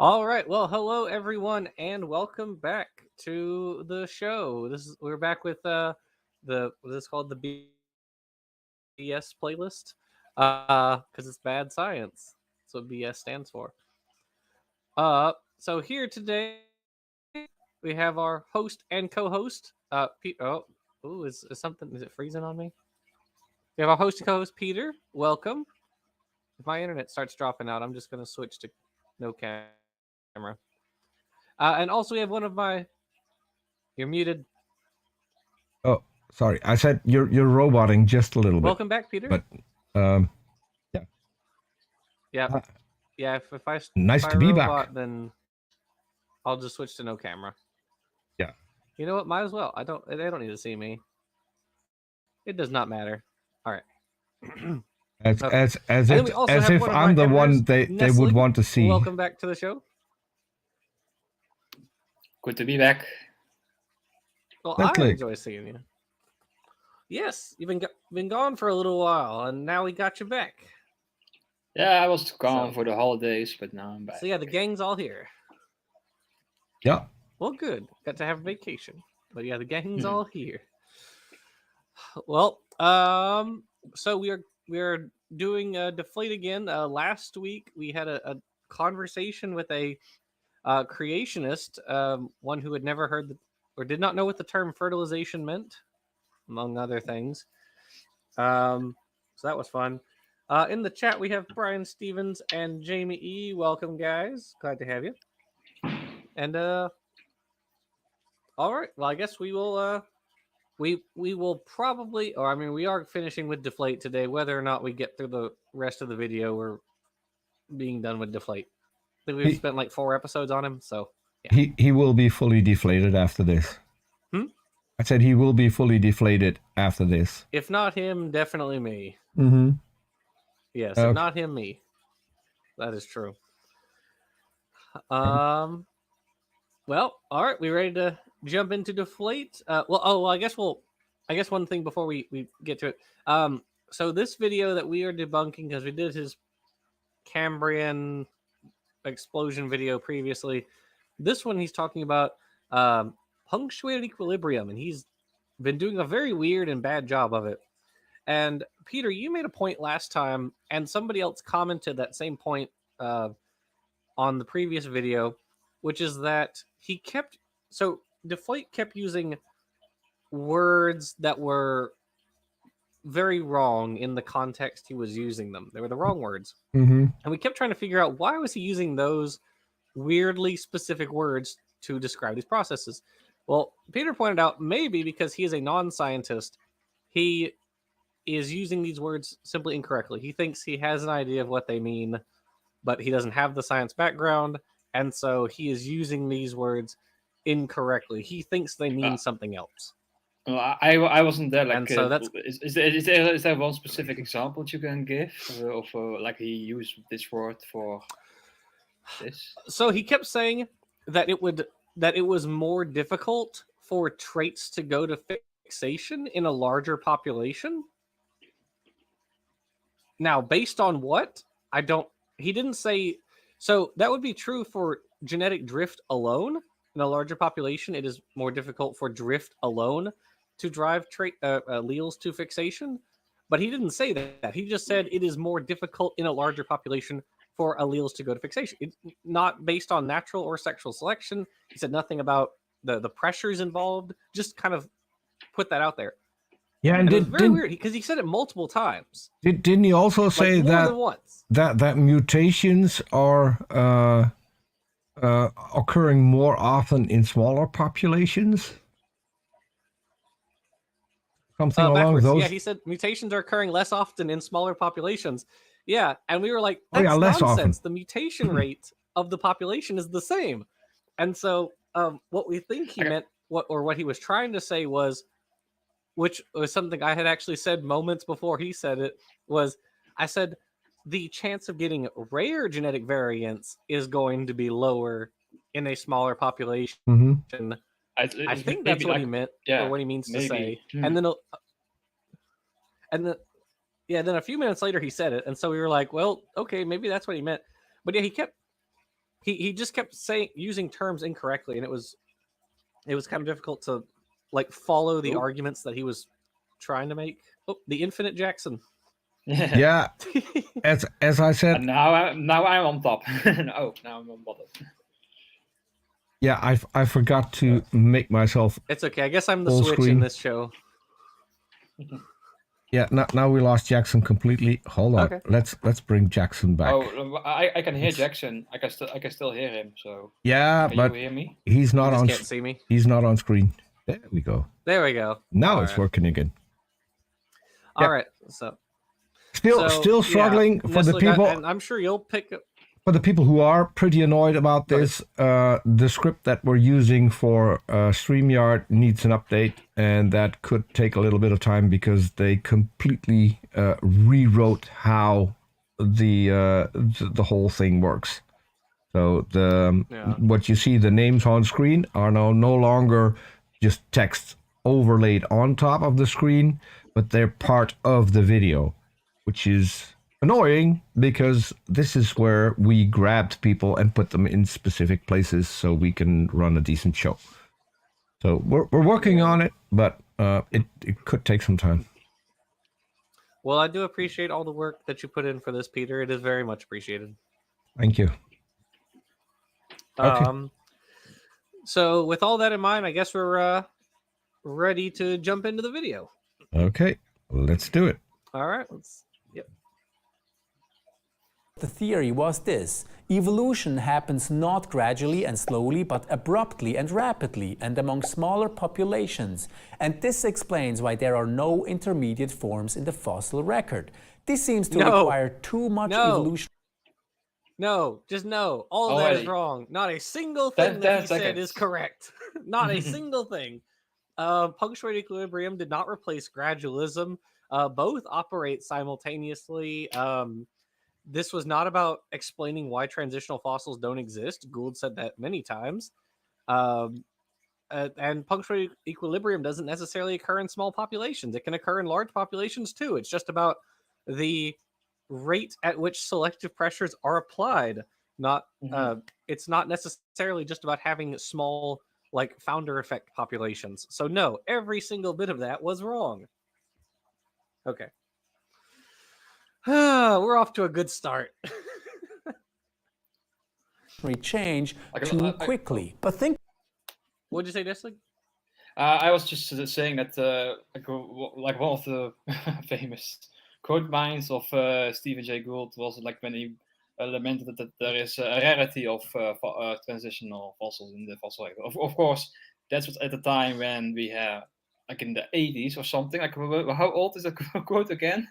All right. Well, hello everyone, and welcome back to the show. We're back with what is this called, the BS playlist, because it's bad science. That's what BS stands for. So here today we have our host and co-host. Is it freezing on me? We have our host and co-host Peter. Welcome. If my internet starts dropping out, I'm just gonna switch to no camera. And also we have one of my. You're muted. Oh, sorry. I said you're roboting just a little bit. Welcome back, Peter. But yeah. Yeah. Yeah. If I Nice to be back. then I'll just switch to no camera. Yeah. You know what? Might as well. They don't need to see me. It does not matter. All right. As if I'm the one they would want to see. Welcome back to the show. Good to be back. Well, I enjoy seeing you. Yes, you've been gone for a little while, and now we got you back. Yeah, I was gone for the holidays, but now I'm back. So yeah, the gang's all here. Yeah. Well, good. Got to have a vacation. But yeah, the gang's all here. Well, so we are doing Deflate again. Last week we had a conversation with a creationist, one who had never heard or did not know what the term fertilization meant, among other things. So that was fun. In the chat we have Brian Stevens and Jamie E. Welcome, guys. Glad to have you. And all right. Well, I guess we will. We will probably, or I mean, we are finishing with Deflate today. Whether or not we get through the rest of the video, we're being done with Deflate. I think we've spent like 4 episodes on him, so yeah. He will be fully deflated after this. I said he will be fully deflated after this. If not him, definitely me. Mm-hmm. Yes, if not him, me. That is true. Well, all right, we ready to jump into Deflate? I guess one thing before we get to it. So this video that we are debunking, because we did his Cambrian explosion video previously, this one he's talking about punctuated equilibrium, and he's been doing a very weird and bad job of it. And Peter, you made a point last time, and somebody else commented that same point on the previous video, which is that Deflate kept using words that were very wrong in the context he was using them. They were the wrong words. Mm-hmm. And we kept trying to figure out why was he using those weirdly specific words to describe these processes. Well, Peter pointed out maybe because he is a non-scientist, he is using these words simply incorrectly. He thinks he has an idea of what they mean, but he doesn't have the science background, and so he is using these words incorrectly. He thinks they mean something else. Well, I wasn't there. Like, and so that's is there one specific example you can give of like he used this word for this? So he kept saying that it was more difficult for traits to go to fixation in a larger population. Now, based on what? He didn't say. So that would be true for genetic drift alone. In a larger population, it is more difficult for drift alone to drive trait alleles to fixation. But he didn't say that. He just said it is more difficult in a larger population for alleles to go to fixation. It's not based on natural or sexual selection. He said nothing about the pressures involved. Just kind of put that out there. Yeah, and it was very weird because he said it multiple times. Didn't he also say that mutations are occurring more often in smaller populations? Something along those. Yeah, he said mutations are occurring less often in smaller populations. Yeah, and we were like, that's nonsense. Often. The mutation rate of the population is the same. And so what we think he meant, what he was trying to say was, which was something I had actually said moments before he said it, was I said the chance of getting rare genetic variants is going to be lower in a smaller population. Mm-hmm. I think that's what he meant, or what he means to say. And then then a few minutes later he said it, and so we were like, well, okay, maybe that's what he meant. But yeah, he kept he just kept using terms incorrectly, and it was kind of difficult to like follow the arguments that he was trying to make. Oh, the Infinite Jackson. Yeah, as I said. And now I'm on top. Now I'm on bottom. Yeah, I forgot to make myself. It's okay. I guess I'm the full switch screen in this show. Yeah, now we lost Jackson completely. Hold on. Okay. Let's bring Jackson back. Oh, I can hear Jackson. I can still hear him. So yeah, can but you hear me? he's not You just on. can't see me. He's not on screen. There we go. There we go. Now All it's right. working again. All right. So Still struggling for the Nestle people. and I'm sure you'll pick up. For the people who are pretty annoyed about this, the script that we're using for StreamYard needs an update, and that could take a little bit of time because they completely rewrote how the whole thing works. So what you see, the names on screen are now no longer just text overlaid on top of the screen, but they're part of the video, which is annoying because this is where we grabbed people and put them in specific places so we can run a decent show. So we're working on it, but it could take some time. Well, I do appreciate all the work that you put in for this, Peter. It is very much appreciated. Thank you. Okay. So with all that in mind, I guess we're ready to jump into the video. Okay, let's do it. All right. The theory was this: evolution happens not gradually and slowly, but abruptly and rapidly, and among smaller populations. And this explains why there are no intermediate forms in the fossil record. This seems to require too much evolution. No, just no. All of that is wrong. Not a single thing that he said is correct. Not a single thing. Punctuated equilibrium did not replace gradualism. Both operate simultaneously. This was not about explaining why transitional fossils don't exist. Gould said that many times. And punctuated equilibrium doesn't necessarily occur in small populations. It can occur in large populations too. It's just about the rate at which selective pressures are applied. Not it's not necessarily just about having small, like, founder effect populations. So no, every single bit of that was wrong. Okay. We're off to a good start. Change too quickly. But think. What'd you say, Nestle? I was just saying that like one of the famous quote lines of Stephen Jay Gould was like when he lamented that there is a rarity of transitional fossils in the fossil record. Of course, that's what at the time when we had like in the 80s or something. Like how old is the quote again?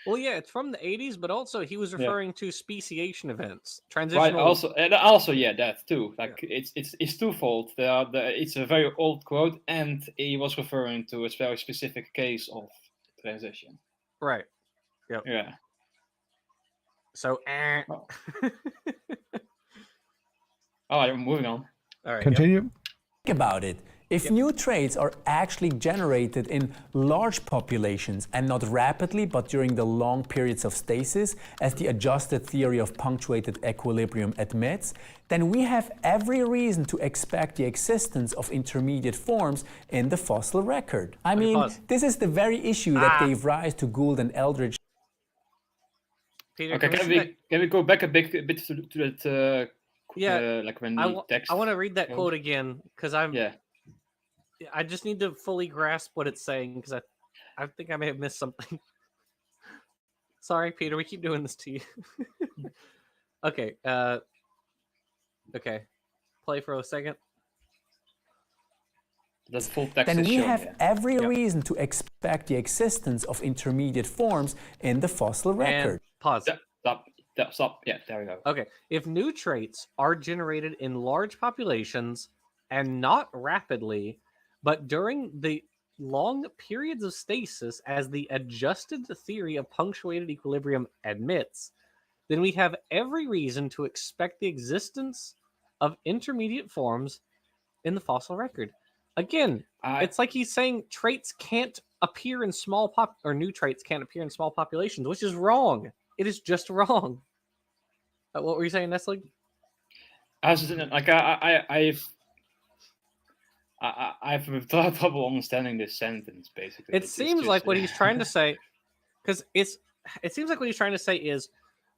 Well, yeah, it's from the 80s, but also he was referring to speciation events, transitional. Right. Also, yeah, that too. Like it's twofold. It's a very old quote, and he was referring to a very specific case of transition. Right. Yep. Yeah. So. Oh, I'm moving on. All right. Continue. Think about it. If new traits are actually generated in large populations and not rapidly but during the long periods of stasis, as the adjusted theory of punctuated equilibrium admits, then we have every reason to expect the existence of intermediate forms in the fossil record. I mean, this is the very issue that gave rise to Gould and Eldridge. Peter, okay, can we go back a bit to that? Like when the text. I want to read that quote again because I just need to fully grasp what it's saying because I think I may have missed something. Sorry, Peter, we keep doing this to you. Okay. Okay. Play for a second. That's full text. Then we have every reason to expect the existence of intermediate forms in the fossil record. And pause. Stop. Yeah, there we go. Okay. If new traits are generated in large populations and not rapidly, but during the long periods of stasis, as the adjusted theory of punctuated equilibrium admits, then we have every reason to expect the existence of intermediate forms in the fossil record. Again, it's like he's saying traits can't appear in small new traits can't appear in small populations, which is wrong. It is just wrong. What were you saying, Nestle? I've trouble understanding this sentence. Basically, It seems like what he's trying to say, because it seems like what he's trying to say is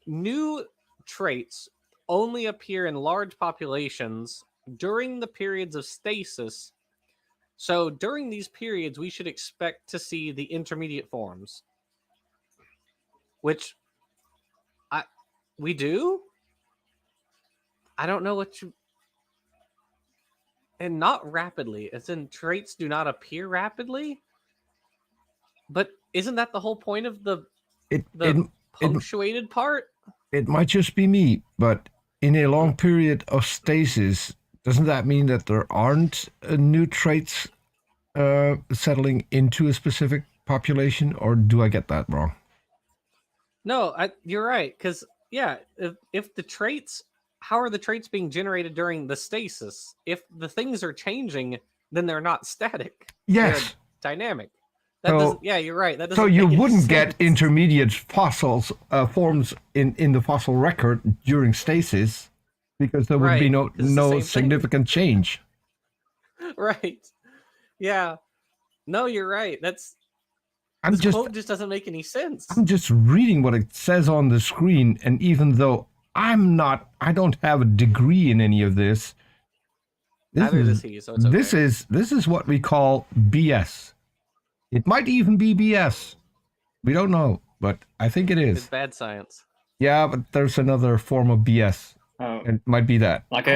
new traits only appear in large populations during the periods of stasis. So during these periods, we should expect to see the intermediate forms, which we do. I don't know what you. And not rapidly, as in traits do not appear rapidly. But isn't that the whole point of the punctuated part? It might just be me, but in a long period of stasis, doesn't that mean that there aren't new traits settling into a specific population, or do I get that wrong? No, you're right. Because if the traits, how are the traits being generated during the stasis? If the things are changing, then they're not static. Yes, they're dynamic. That doesn't. Yeah, you're right. That doesn't. So you make wouldn't sense. get intermediate fossils forms in the fossil record during stasis, because there would be no significant change. Right. Yeah. No, you're right. This quote just doesn't make any sense. I'm just reading what it says on the screen, and even though I don't have a degree in any of this. Neither does he, so it's okay. This is what we call BS. It might even be BS. We don't know, but I think it is. It's bad science. Yeah, but there's another form of BS. It might be that. Like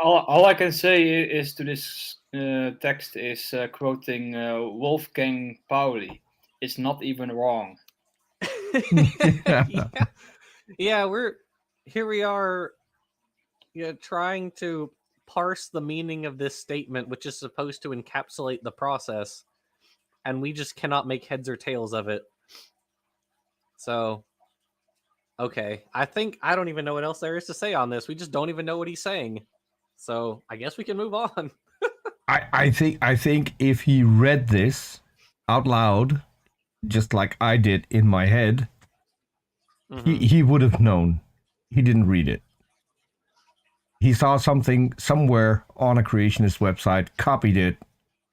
all I can say is to this text is quoting Wolfgang Pauli. It's not even wrong. Yeah, we are trying to parse the meaning of this statement, which is supposed to encapsulate the process, and we just cannot make heads or tails of it. So, okay, I don't even know what else there is to say on this. We just don't even know what he's saying. So I guess we can move on. I think if he read this out loud, just like I did in my head, he would have known. He didn't read it. He saw something somewhere on a creationist website, copied it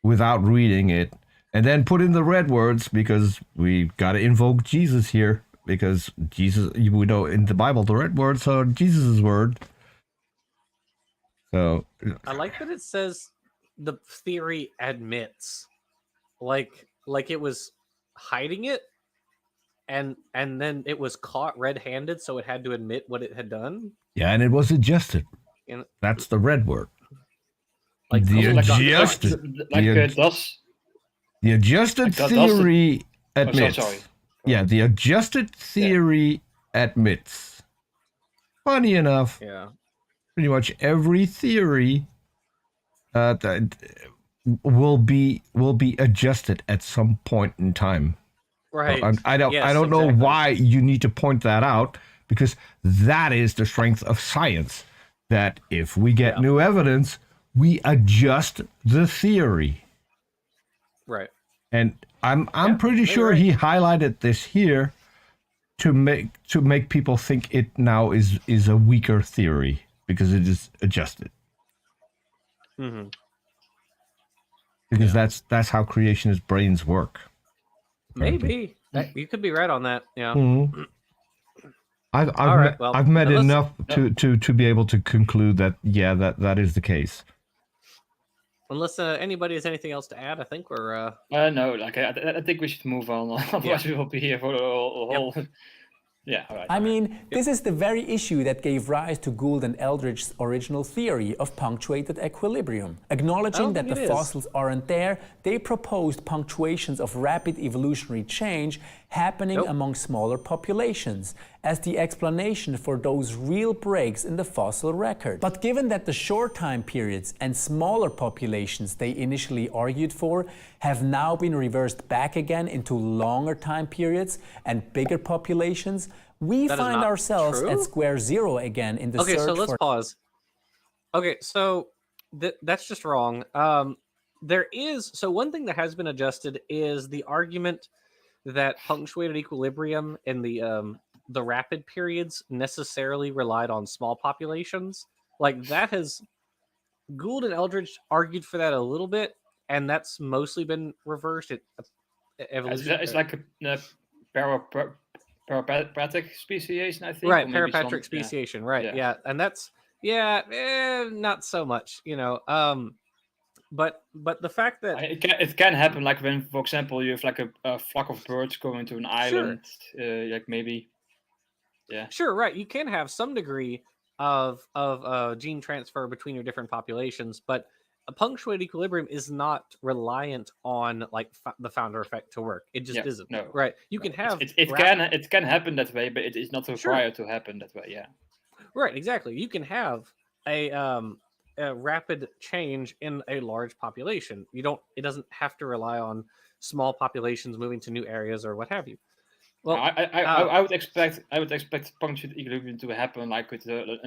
without reading it, and then put in the red words, because we got to invoke Jesus here, because Jesus, we know in the Bible the red words are Jesus' word. So I like that it says the theory admits, like it was hiding it, and then it was caught red-handed, so it had to admit what it had done. Yeah, and it was adjusted. That's the red word. Like the adjusted, the adjusted theory admits. Sorry. Yeah, the adjusted theory admits. Funny enough, pretty much every theory that will be adjusted at some point in time. Right. So I don't know why you need to point that out, because that is the strength of science. That if we get new evidence, we adjust the theory. Right. And I'm pretty sure he highlighted this here to make people think it now is a weaker theory, because it is adjusted. Mm-hmm. Because that's how creationist brains work. Maybe. You could be right on that. Yeah. Mm-hmm. I've met enough to be able to conclude that that is the case. Unless anybody has anything else to add, I think we're no, I think we should move on. Otherwise, we will be here for the whole. Yeah, all right. I mean, this is the very issue that gave rise to Gould and Eldridge's original theory of punctuated equilibrium. Acknowledging that the fossils aren't there, they proposed punctuations of rapid evolutionary change happening among smaller populations as the explanation for those real breaks in the fossil record. But given that the short time periods and smaller populations they initially argued for have now been reversed back again into longer time periods and bigger populations, we find ourselves at square zero again in the search for... Okay, so let's pause. Okay, so that's just wrong. So one thing that has been adjusted is the argument that punctuated equilibrium in the rapid periods necessarily relied on small populations. Like that has Gould and Eldridge argued for that a little bit, and that's mostly been reversed. Evolution. It's like a parapatric speciation, I think. Right, or maybe parapatric speciation. Right, yeah, and that's not so much, But the fact that it can happen, like when, for example, you have like a flock of birds going to an island, like maybe, yeah. Sure, right. You can have some degree of gene transfer between your different populations, but a punctuated equilibrium is not reliant on like the founder effect to work. It just isn't. No. Right. You can have it can happen that way, but it is not required to happen that way. Yeah. Right. Exactly. You can have a rapid change in a large population. It doesn't have to rely on small populations moving to new areas or what have you. Well, I would expect punctuated equilibrium to happen like with an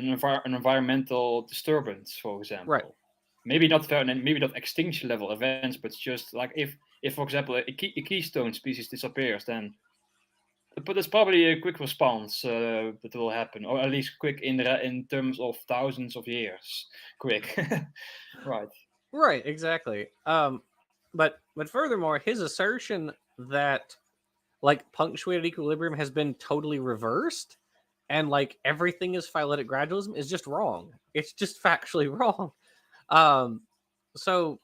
environmental disturbance, for example. Right. Maybe not extinction level events, but just like if for example a keystone species disappears, then but it's probably a quick response that will happen, or at least quick in terms of thousands of years. Quick. Right, exactly. But furthermore, his assertion that like punctuated equilibrium has been totally reversed and like everything is phyletic gradualism is just wrong. It's just factually wrong. So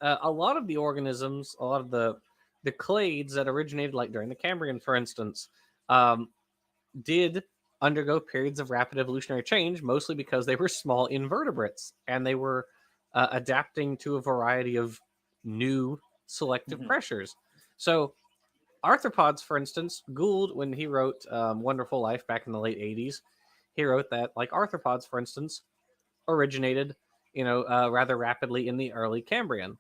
a lot of the organisms, a lot of the clades that originated like during the Cambrian, for instance, did undergo periods of rapid evolutionary change, mostly because they were small invertebrates and they were adapting to a variety of new selective pressures. So arthropods, for instance, Gould, when he wrote Wonderful Life back in the late 80s, he wrote that like arthropods, for instance, originated rather rapidly in the early Cambrian.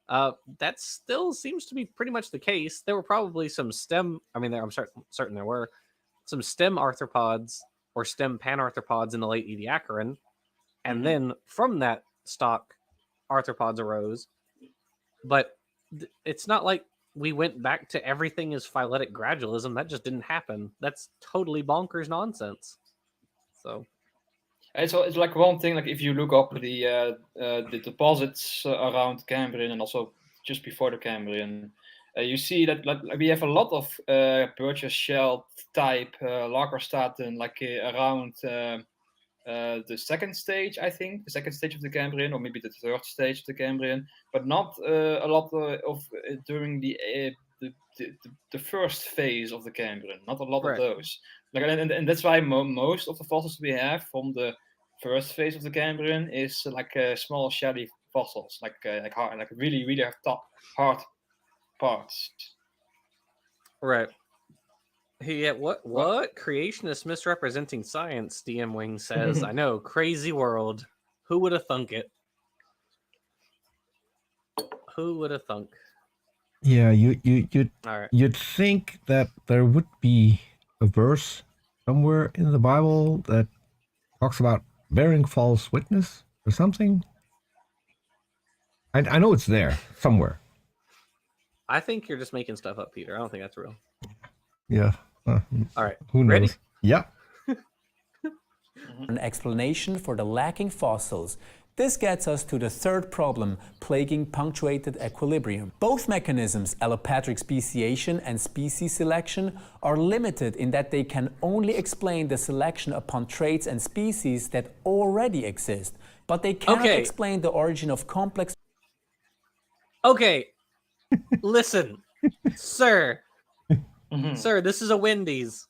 That still seems to be pretty much the case. There were probably some stem, I'm certain there were some stem arthropods or stem panarthropods in the late Ediacaran. And then from that stock, arthropods arose. But it's not like we went back to everything is phyletic gradualism. That just didn't happen. That's totally bonkers nonsense. So it's like one thing, like if you look up the deposits around Cambrian and also just before the Cambrian, you see that like, we have a lot of Burgess shell type Lagerstätten like around the second stage, I think, the second stage of the Cambrian, or maybe the third stage of the Cambrian, but not a lot of during the first phase of the Cambrian. Not a lot of those. Like, and that's why most of the fossils we have from the first phase of the Cambrian is like small shelly fossils, like really really hard parts. Right. Yeah, what? Creationists misrepresenting science, DM Wing says. I know, crazy world. Who would have thunk it? Who would have thunk? Yeah, you'd think that there would be a verse somewhere in the Bible that talks about bearing false witness or something. I know it's there somewhere. I think you're just making stuff up, Peter. I don't think that's real. Yeah. All right. Who knows? Ready? Yeah. An explanation for the lacking fossils. This gets us to the third problem plaguing punctuated equilibrium. Both mechanisms, allopatric speciation and species selection, are limited in that they can only explain the selection upon traits and species that already exist, but they cannot explain the origin of complex... Okay. Listen, sir. Sir, this is a Wendy's.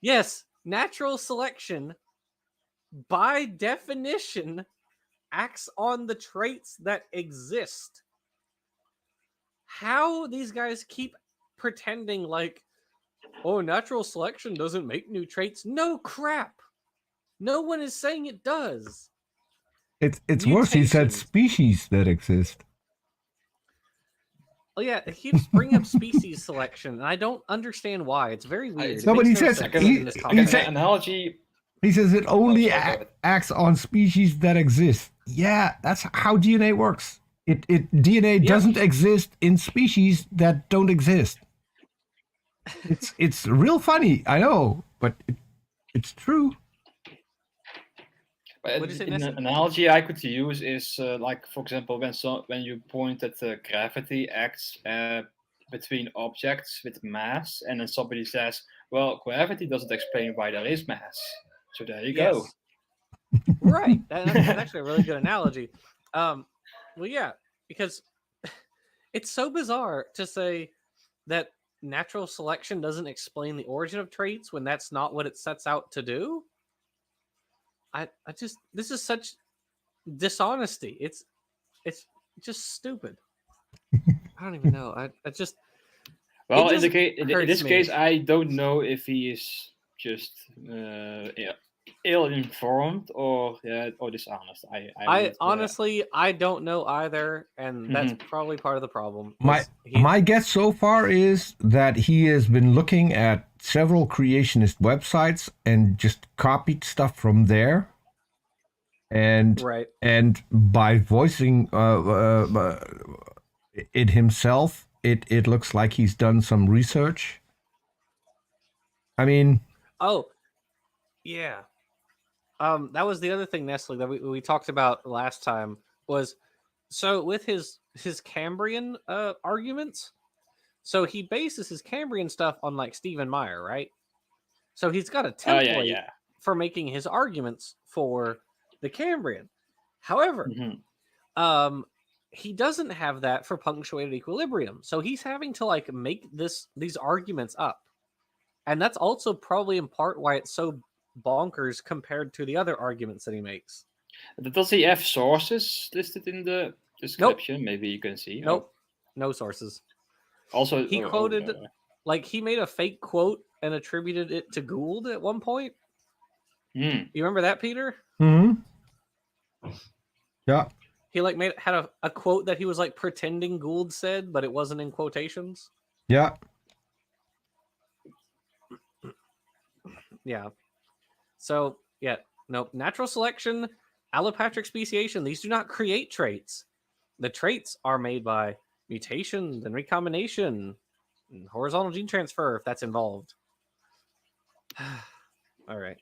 Yes, natural selection, by definition, acts on the traits that exist. How these guys keep pretending like, oh, natural selection doesn't make new traits. No crap. No one is saying it does. It's worse. He said species that exist. Oh yeah, he keeps bringing up species selection, and I don't understand why. It's very weird. No, but he says analogy. He says it only acts on species that exist. Yeah, that's how DNA works. DNA doesn't exist in species that don't exist. It's real funny, I know, but it's true. What'd you say, An Nessie? analogy I could use is like, for example, when you point that gravity acts between objects with mass, and then somebody says, "Well, gravity doesn't explain why there is mass." So there you go. Yes. Right. That's actually a really good analogy. Well, yeah, because it's so bizarre to say that natural selection doesn't explain the origin of traits when that's not what it sets out to do. I just, this is such dishonesty. It's just stupid. I don't even know. I just, Well, it in just this hurts me. case, I don't know if he is just ill-informed or dishonest. I honestly, I don't know either, and that's probably part of the problem. My guess so far is that he has been looking at several creationist websites and just copied stuff from there. And right. And by voicing it himself, it looks like he's done some research. I mean, oh, yeah. That was the other thing, Nestle, that we talked about last time was, so with his Cambrian arguments, so he bases his Cambrian stuff on like Stephen Meyer, right? So he's got a template for making his arguments for the Cambrian. However, he doesn't have that for punctuated equilibrium. So he's having to like make these arguments up. And that's also probably in part why it's so bonkers compared to the other arguments that he makes. Does he have sources listed in the description? Nope. Maybe you can see. Nope. No sources. Also, he quoted, like he made a fake quote and attributed it to Gould at one point. You remember that, Peter? Mm-hmm. Yeah. He like had a quote that he was like pretending Gould said, but it wasn't in quotations. Yeah. Yeah. So, yeah, no, natural selection, allopatric speciation, these do not create traits. The traits are made by mutation and recombination and horizontal gene transfer, if that's involved. All right.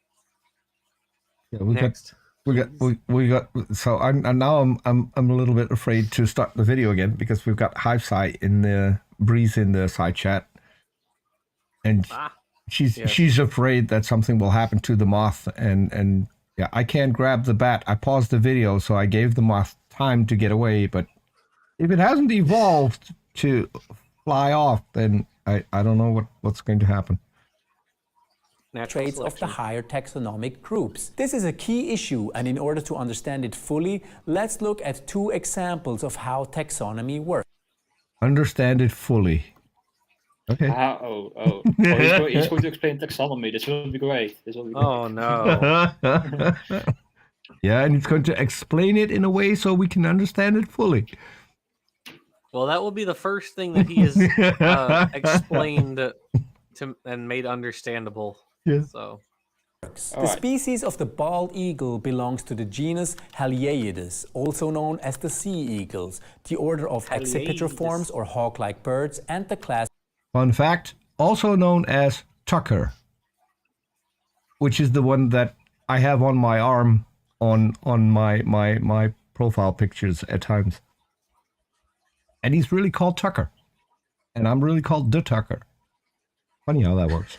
Yeah, Next. We got. So now I'm a little bit afraid to start the video again because we've got HiveSci in the Breeze in the side chat, and she's afraid that something will happen to the moth, and yeah, I can't grab the bat. I paused the video, so I gave the moth time to get away. But if it hasn't evolved to fly off, then I don't know what's going to happen. Traits of the higher taxonomic groups. This is a key issue, and in order to understand it fully, let's look at two examples of how taxonomy works. Understand it fully. Okay. He's going to explain taxonomy. This will be great. Oh, no. Yeah, and he's going to explain it in a way so we can understand it fully. Well, that will be the first thing that he has explained and made understandable. Yes. So, the species of the bald eagle belongs to the genus Halieides, also known as the sea eagles, the order of accipitriforms or hawk-like birds, and the class. Fun fact, also known as Tucker, which is the one that I have on my arm on my profile pictures at times. And he's really called Tucker. And I'm really called the Tucker. Funny how that works.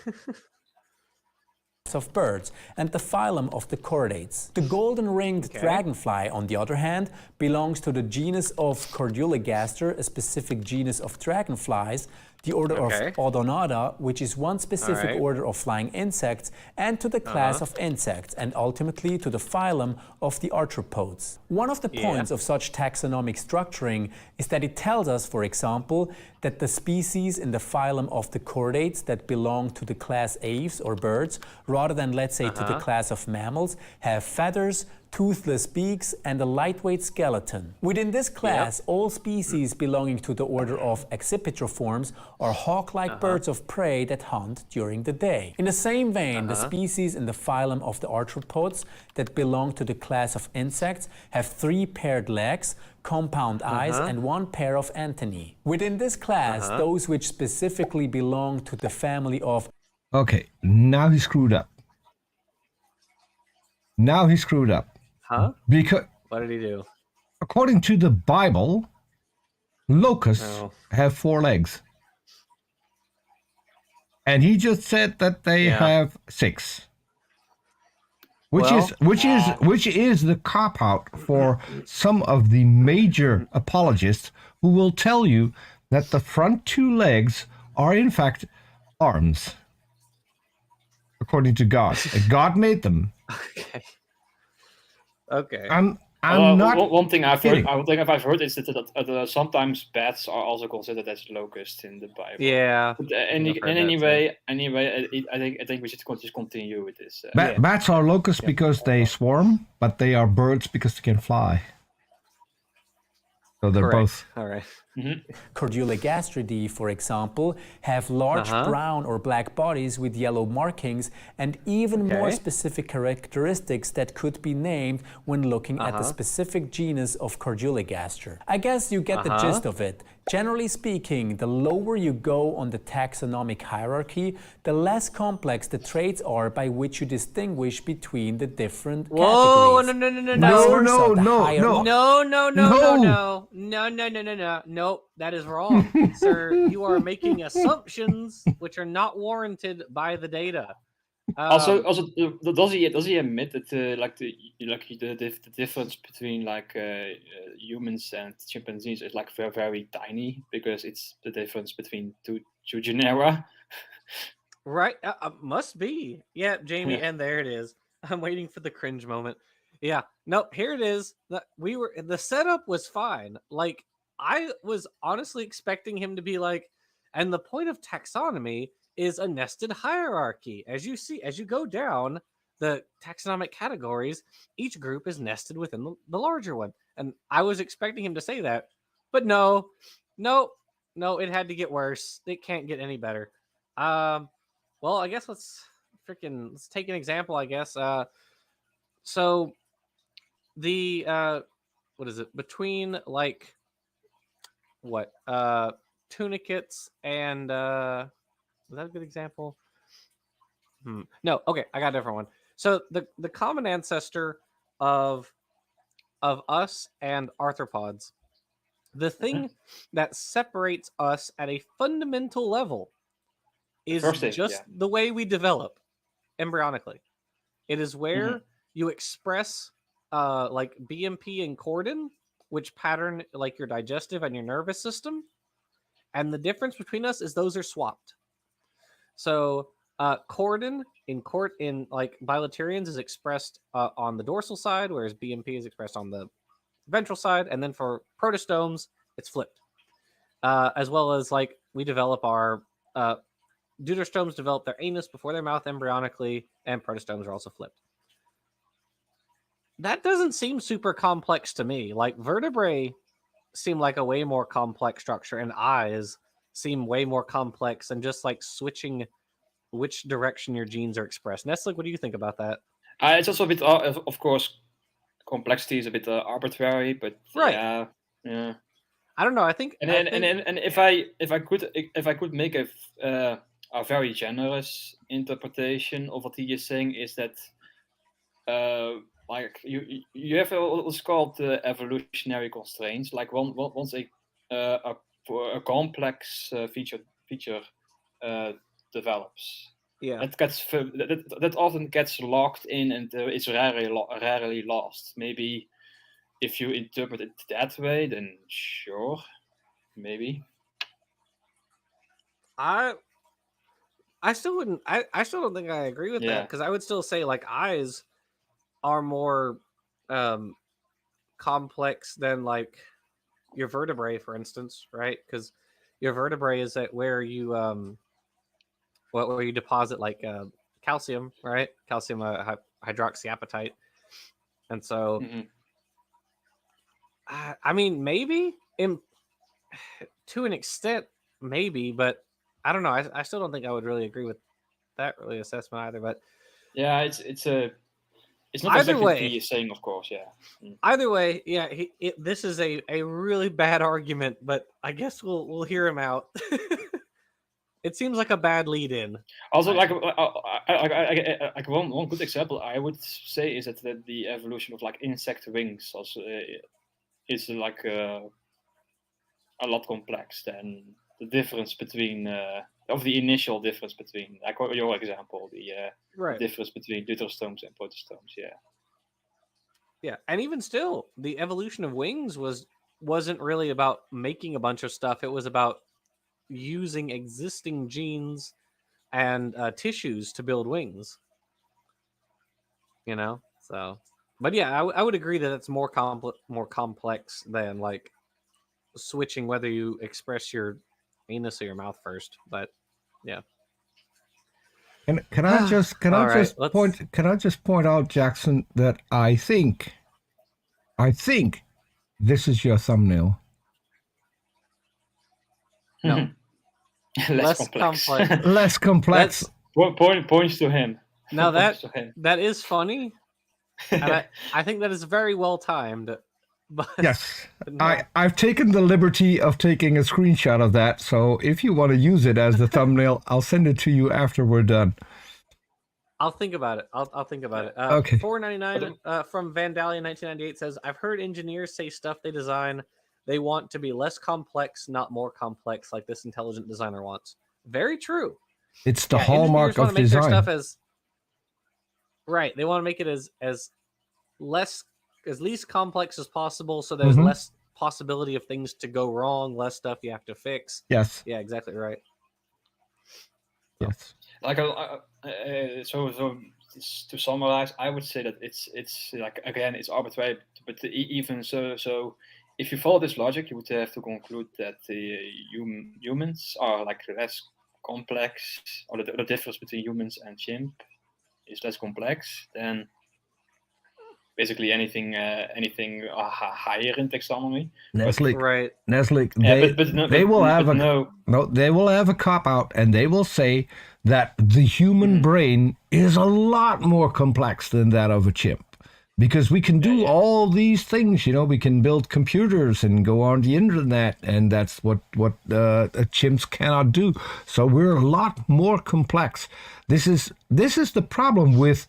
Of birds and the phylum of the chordates. The golden-ringed dragonfly, on the other hand, belongs to the genus of Corduligaster, a specific genus of dragonflies, the order of Odonata, which is one specific order of flying insects, and to the class of insects, and ultimately to the phylum of the arthropods. One of the points of such taxonomic structuring is that it tells us, for example, that the species in the phylum of the chordates that belong to the class Aves or birds, rather than, let's say, to the class of mammals, have feathers, toothless beaks, and a lightweight skeleton. Within this class, all species belonging to the order of accipitriforms are hawk-like birds of prey that hunt during the day. In the same vein, the species in the phylum of the arthropods that belong to the class of insects have 3 paired legs, compound eyes, and 1 pair of antennae. Within this class, those which specifically belong to the family of... Okay, now he screwed up. Huh? Because What did he do? according to the Bible, locusts Oh. have 4 legs. And he just said that they Yeah. have 6. Which Well, is the cop out for some of the major apologists who will tell you that the front 2 legs are in fact arms, according to God. God made them. Okay. Okay. I'm not. One thing I've kidding. heard is that sometimes bats are also considered as locusts in the Bible. Yeah. But I've heard that anyway, I think we should just continue with this. Yeah. Bats are locusts because they swarm, but they are birds because they can fly. So they're Correct. both. All right. Corduligastridae, for example, have large brown or black bodies with yellow markings and even more specific characteristics that could be named when looking at the specific genus of Corduligaster. I guess you get the gist of it. Generally speaking, the lower you go on the taxonomic hierarchy, the less complex the traits are by which you distinguish between the different Whoa! categories. No! Nope, that is wrong, sir. You are making assumptions which are not warranted by the data. Also, does he admit that the difference between humans and chimpanzees is like very, very tiny because it's the difference between two genera? Right, must be. Yeah, Jamie, and there it is. I'm waiting for the cringe moment. Yeah, nope. Here it is. The setup was fine. Like I was honestly expecting him to be like, and the point of taxonomy is a nested hierarchy. As you go down the taxonomic categories, each group is nested within the larger one. And I was expecting him to say that, but no, it had to get worse. It can't get any better. Well, I guess let's take an example, I guess. So the what is it? Between like what? Tunicates and is that a good example? No, okay, I got a different one. So the common ancestor of us and arthropods, the thing that separates us at a fundamental level is the way we develop embryonically. It is where you express like BMP and cordon, which pattern like your digestive and your nervous system. And the difference between us is those are swapped. So cordon in like bilaterians is expressed on the dorsal side, whereas BMP is expressed on the ventral side. And then for protostomes, it's flipped. As well as like we develop our deuterostomes develop their anus before their mouth embryonically, and protostomes are also flipped. That doesn't seem super complex to me. Like vertebrae seem like a way more complex structure, and eyes seem way more complex than just like switching which direction your genes are expressed. Nestle, what do you think about that? It's also a bit, of course, complexity is a bit arbitrary, but yeah. I don't know. I think, and if I could make a very generous interpretation of what he is saying is that like you have what's called evolutionary constraints. Like once a complex feature develops, that often gets locked in and is rarely lost. Maybe if you interpret it that way, then sure, maybe. I still wouldn't. I still don't think I agree with that, because I would still say like eyes are more complex than like your vertebrae, for instance, right? Because your vertebrae is where you where you deposit like calcium, right? Calcium hydroxyapatite, and so I mean maybe to an extent maybe, but I don't know. I still don't think I would really agree with that assessment either. But yeah, it's not either exactly way, what he is saying, of course. Yeah. Either way, yeah. This is a really bad argument, but I guess we'll hear him out. It seems like a bad lead-in. Also, like one good example I would say is that the evolution of like insect wings also is like a lot complex than the difference between of the initial difference between, like your example, the Right. difference between deuterostomes and protostomes. Yeah, and even still, the evolution of wings wasn't really about making a bunch of stuff. It was about using existing genes and tissues to build wings. You know, so. But yeah, I would agree that it's more complex than like switching whether you express your anus or your mouth first. But yeah. Can I just All right, point out, Jackson, that I think this is your thumbnail. No. Less complex. Less complex. Points to him. Now Points to him. that is funny, and I think that is very well timed. But Yes, no. I've taken the liberty of taking a screenshot of that. So if you want to use it as the thumbnail, I'll send it to you after we're done. I'll think about it. I'll think about it. Okay. $4.99 from Vandalia 1998 says, I've heard engineers say stuff they design they want to be less complex, not more complex, like this intelligent designer wants. Very true. It's the hallmark of make design. Their stuff as right. They want to make it as least complex as possible, so there's less possibility of things to go wrong, less stuff you have to fix. Yes. Yeah, exactly right. Yes. Like so to summarize, I would say that it's like, again, it's arbitrary, but even so if you follow this logic, you would have to conclude that humans are like less complex, or the difference between humans and chimp is less complex than basically anything higher in taxonomy. Nestle, they will have a cop out, and they will say that the human brain is a lot more complex than that of a chimp, because we can do all these things. You know, we can build computers and go on the internet, and that's what chimps cannot do. So we're a lot more complex. This is the problem with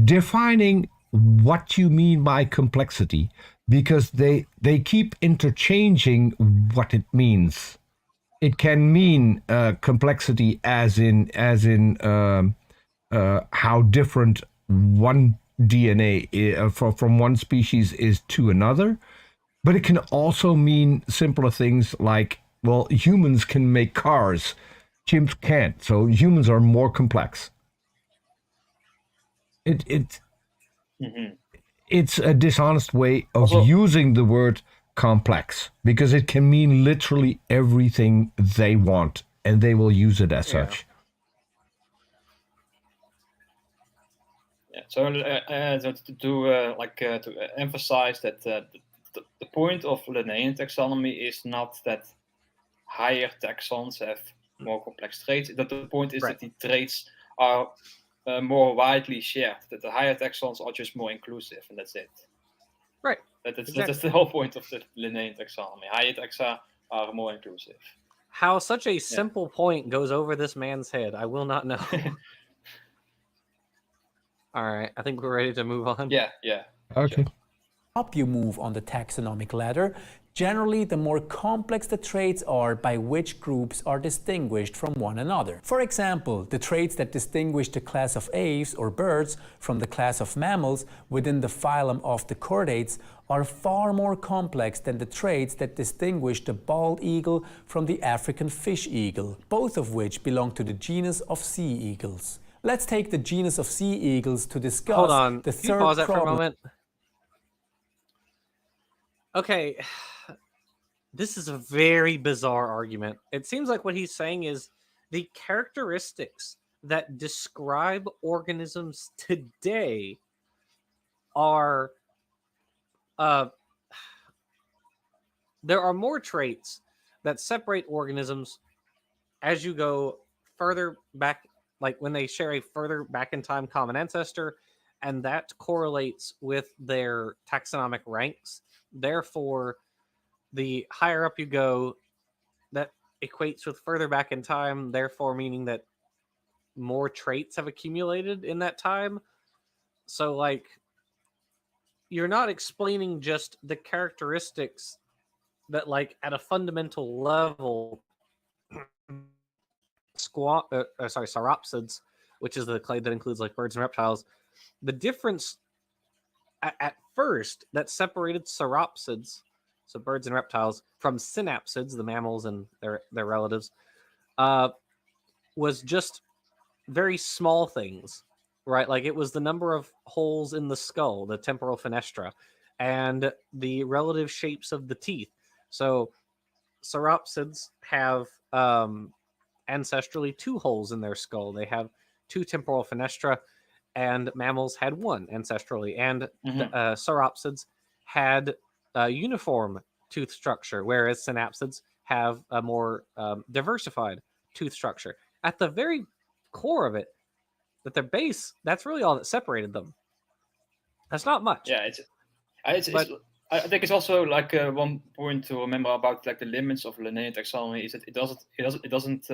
defining what you mean by complexity, because they keep interchanging what it means. It can mean complexity as in how different one DNA from one species is to another, but it can also mean simpler things like, well, humans can make cars, chimps can't, so humans are more complex. It's a dishonest way of using the word complex, because it can mean literally everything they want, and they will use it as such. Yeah. So to emphasize that the point of Linnaean taxonomy is not that higher taxons have more complex traits. That the point is that the traits are more widely shared, that the higher taxons are just more inclusive, and that's it. Right. That's the whole point of the Linnaean taxonomy. Higher taxa are more inclusive. How such a simple point goes over this man's head, I will not know. All right, I think we're ready to move on. Yeah. Okay. Sure. Help you move on the taxonomic ladder. Generally, the more complex the traits are by which groups are distinguished from one another. For example, the traits that distinguish the class of aves or birds from the class of mammals within the phylum of the chordates are far more complex than the traits that distinguish the bald eagle from the African fish eagle, both of which belong to the genus of sea eagles. Let's take the genus of sea eagles to discuss. Hold on. The Can third you pause that problem. for a moment? Okay. This is a very bizarre argument. It seems like what he's saying is the characteristics that describe organisms today are there are more traits that separate organisms as you go further back, like when they share a further back in time common ancestor, and that correlates with their taxonomic ranks. Therefore, the higher up you go, that equates with further back in time, therefore meaning that more traits have accumulated in that time. So, like, you're not explaining just the characteristics that, like, at a fundamental level, sauropsids, which is the clade that includes like birds and reptiles, the difference at first that separated sauropsids, so birds and reptiles, from synapsids, the mammals and their relatives, was just very small things, right? Like it was the number of holes in the skull, the temporal fenestra, and the relative shapes of the teeth. So sauropsids have ancestrally 2 holes in their skull. They have 2 temporal fenestra, and mammals had 1 ancestrally. And sauropsids had a uniform tooth structure, whereas synapsids have a more diversified tooth structure. At the very core of it, at their base, that's really all that separated them. That's not much. Yeah, I think it's also like one point to remember about like the limits of Linnaean taxonomy is that it doesn't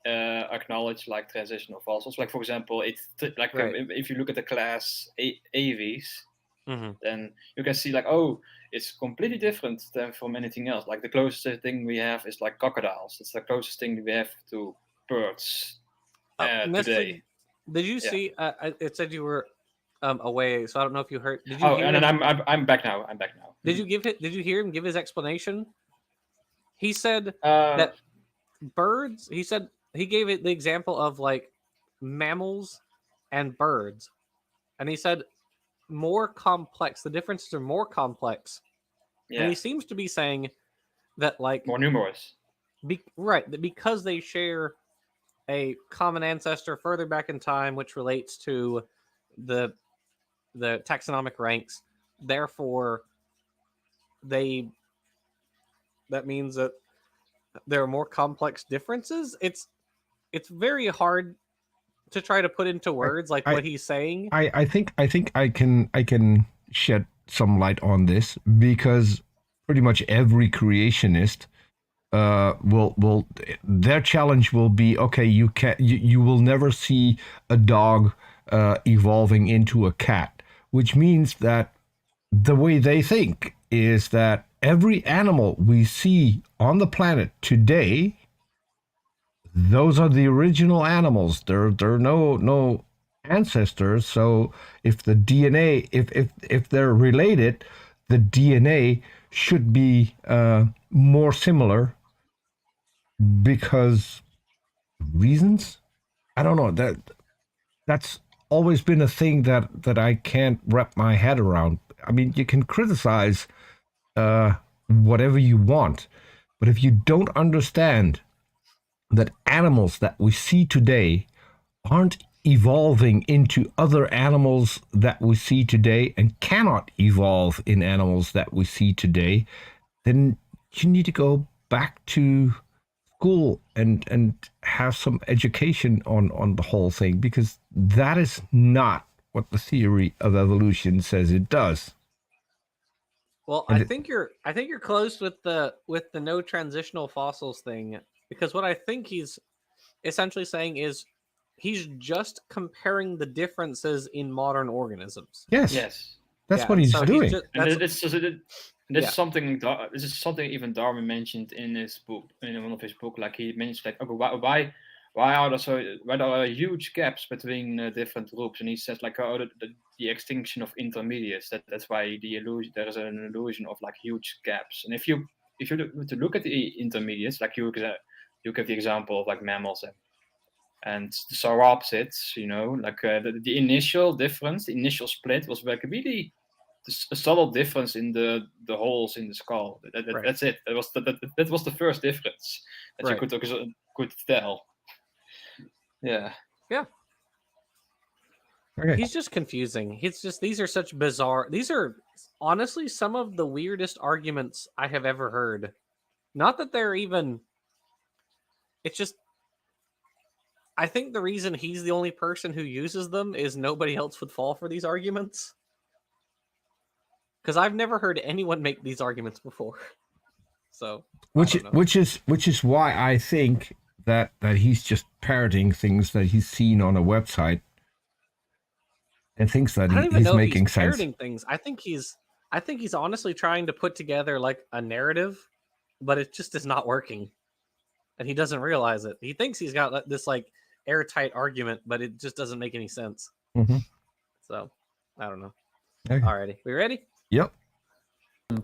acknowledge like transitional fossils. Like for example, if you look at the class Aves, then you can see like, oh, it's completely different than from anything else. Like the closest thing we have is like crocodiles. It's the closest thing we have to birds today. Did you see? It said you were away, so I don't know if you heard. Did you? Oh, and then I'm back now. Did you hear him give his explanation? He said that birds. He said he gave it the example of like mammals and birds, and he said more complex. The differences are more complex, and he seems to be saying that like more numerous. Because they share a common ancestor further back in time, which relates to the taxonomic ranks. Therefore, that means that there are more complex differences. It's very hard to try to put into words what he's saying. I think I can shed some light on this because pretty much every creationist will their challenge will be, okay, you will never see a dog evolving into a cat, which means that the way they think is that every animal we see on the planet today, those are the original animals. There are no ancestors. So if the DNA, if they're related, the DNA should be more similar because reasons. I don't know. That's always been a thing that I can't wrap my head around. I mean, you can criticize whatever you want, but if you don't understand that animals that we see today aren't evolving into other animals that we see today and cannot evolve in animals that we see today, then you need to go back to school and have some education on the whole thing, because that is not what the theory of evolution says it does. Well, I think you're close with the no transitional fossils thing, because what I think he's essentially saying is he's just comparing the differences in modern organisms. Yes. That's what he's doing. This is something even Darwin mentioned in his book, in one of his books. Like he mentioned, like, okay, why are there huge gaps between different groups? And he says, like, the extinction of intermediates. That's why there is an illusion of like huge gaps. And if you look at the intermediates, like you give the example of like mammals and the sauropsids, like the initial difference, the initial split was like really a subtle difference in the holes in the skull. That's it. That was the first difference that you could tell. Yeah. Okay. He's just confusing. These are such bizarre. These are honestly some of the weirdest arguments I have ever heard. Not that they're even. It's just. I think the reason he's the only person who uses them is nobody else would fall for these arguments. Because I've never heard anyone make these arguments before. So which is why I think that he's just parroting things that he's seen on a website and thinks that I don't even he's know if making he's sense. parroting things. I think he's honestly trying to put together like a narrative, but it just is not working, and he doesn't realize it. He thinks he's got this like airtight argument, but it just doesn't make any sense. Mm-hmm. So I don't know. Okay. Alrighty, we ready? Yep.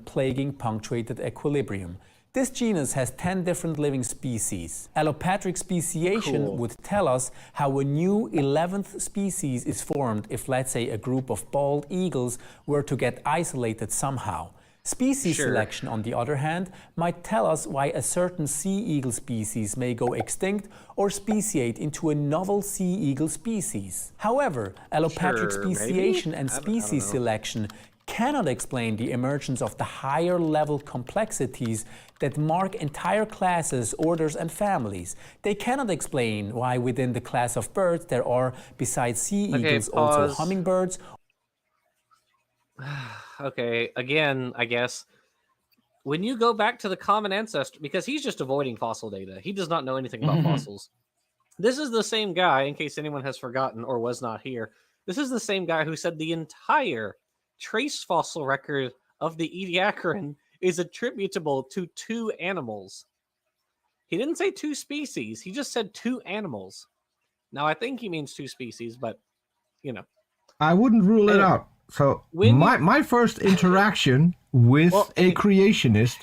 Plaguing punctuated equilibrium. This genus has 10 different living species. Allopatric speciation would tell us how a new 11th species is formed if, let's say, a group of bald eagles were to get isolated somehow. Species selection, on the other hand, might tell us why a certain sea eagle species may go extinct or speciate into a novel sea eagle species. However, allopatric speciation and species selection cannot explain the emergence of the higher level complexities that mark entire classes, orders, and families. They cannot explain why within the class of birds there are, besides sea eagles, also hummingbirds. Okay, again, I guess, when you go back to the common ancestor, because he's just avoiding fossil data. He does not know anything about fossils. This is the same guy, in case anyone has forgotten or was not here, this is the same guy who said the entire trace fossil record of the Ediacaran is attributable to 2 animals. He didn't say 2 species, he just said 2 animals. Now, I think he means 2 species, but, you know. I wouldn't rule it out. So my first interaction with a creationist,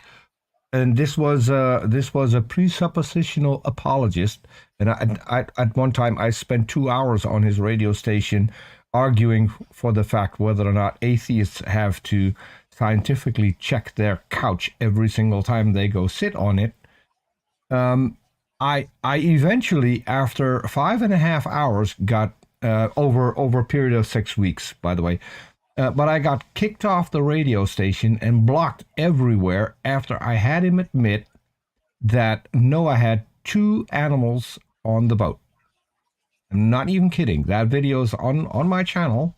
and this was a presuppositional apologist, and I at one time I spent 2 hours on his radio station arguing for the fact whether or not atheists have to scientifically check their couch every single time they go sit on it. I eventually, after 5.5 hours, got over a period of 6 weeks, by the way. But I got kicked off the radio station and blocked everywhere after I had him admit that Noah had 2 animals on the boat. I'm not even kidding. That video is on my channel.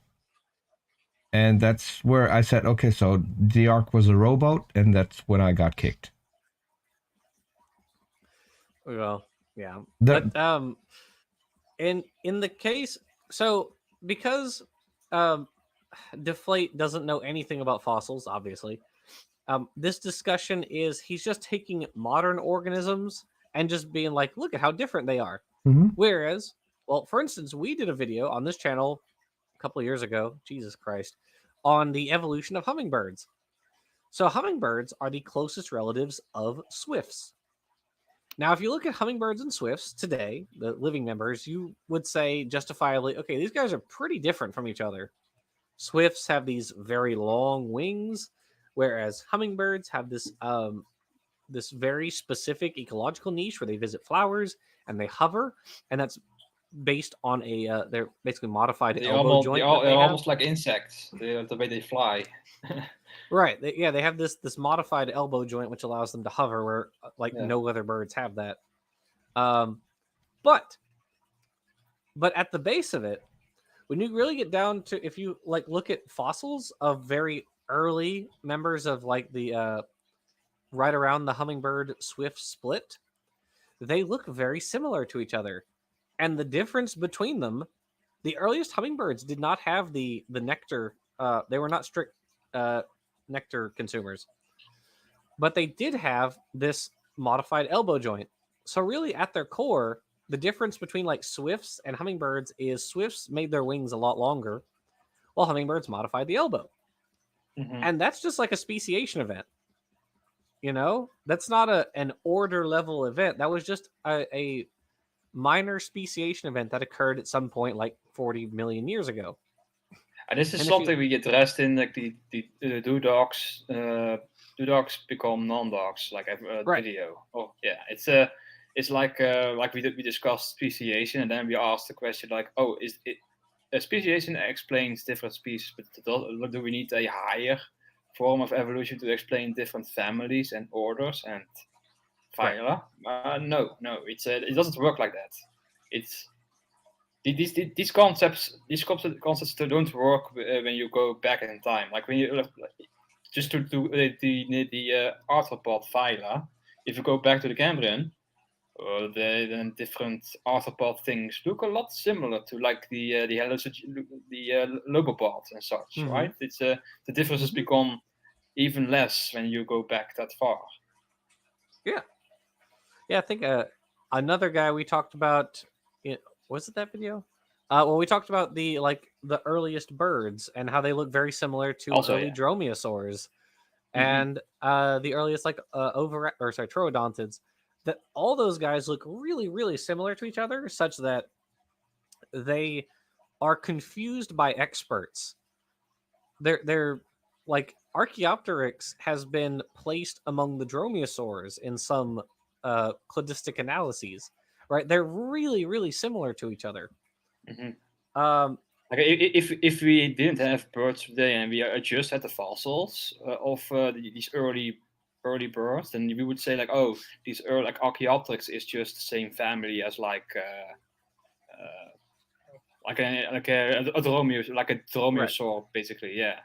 And that's where I said, okay, so the Ark was a rowboat, and that's when I got kicked. Well, yeah. But in the case, so because Deflate doesn't know anything about fossils, obviously, this discussion is he's just taking modern organisms and just being like, look at how different they are. Mm-hmm. Whereas, well, for instance, we did a video on this channel a couple of years ago, Jesus Christ, on the evolution of hummingbirds. So hummingbirds are the closest relatives of swifts. Now, if you look at hummingbirds and swifts today, the living members, you would say justifiably, okay, these guys are pretty different from each other. Swifts have these very long wings, whereas hummingbirds have this this very specific ecological niche where they visit flowers and they hover, and that's based on a they're basically modified elbow joint. They're almost like insects. The way they fly. Right. They have this modified elbow joint which allows them to hover, where no other birds have that. But at the base of it, when you really get down to, if you look at fossils of very early members of the right around the hummingbird swift split, they look very similar to each other. And the difference between them, the earliest hummingbirds did not have the nectar. They were not strict nectar consumers, but they did have this modified elbow joint. So really, at their core, the difference between swifts and hummingbirds is swifts made their wings a lot longer, while hummingbirds modified the elbow. Mm-hmm. And that's just like a speciation event. That's not an order level event. That was just a minor speciation event that occurred at some point 40 million years ago. And this is something we addressed in the do dogs become non-dogs video. Oh yeah, it's like we discussed speciation, and then we asked the question is it speciation explains different species, but do we need a higher form of evolution to explain different families and orders and phyla? No, it doesn't work like that. It's these concepts don't work when you go back in time. When you just to do the arthropod phyla, if you go back to the Cambrian, then different arthropod things look a lot similar to like the lobopods and such, right? It's the differences become even less when you go back that far. Yeah, I think another guy we talked about. Was it that video? Well, we talked about the earliest birds and how they look very similar to early dromaeosaurs, and the earliest troodontids. That all those guys look really, really similar to each other, such that they are confused by experts. They're like Archaeopteryx has been placed among the dromaeosaurs in some cladistic analyses, right? They're really, really similar to each other. Like if we didn't have birds today and we just had the fossils of these early birds, then we would say like, oh, these early like Archaeopteryx is just the same family as like a dromaeosaur, right. Basically, yeah.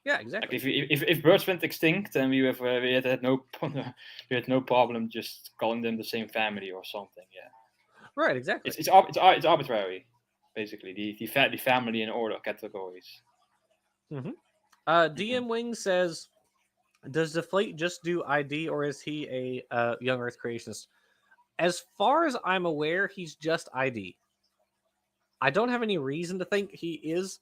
Yeah, exactly. Like if birds went extinct, then we had no problem just calling them the same family or something. Yeah. Right. Exactly. It's arbitrary, basically the family and order categories. DM Wing says, "Does Deflate just do ID, or is he a young Earth creationist?" As far as I'm aware, he's just ID. I don't have any reason to think he is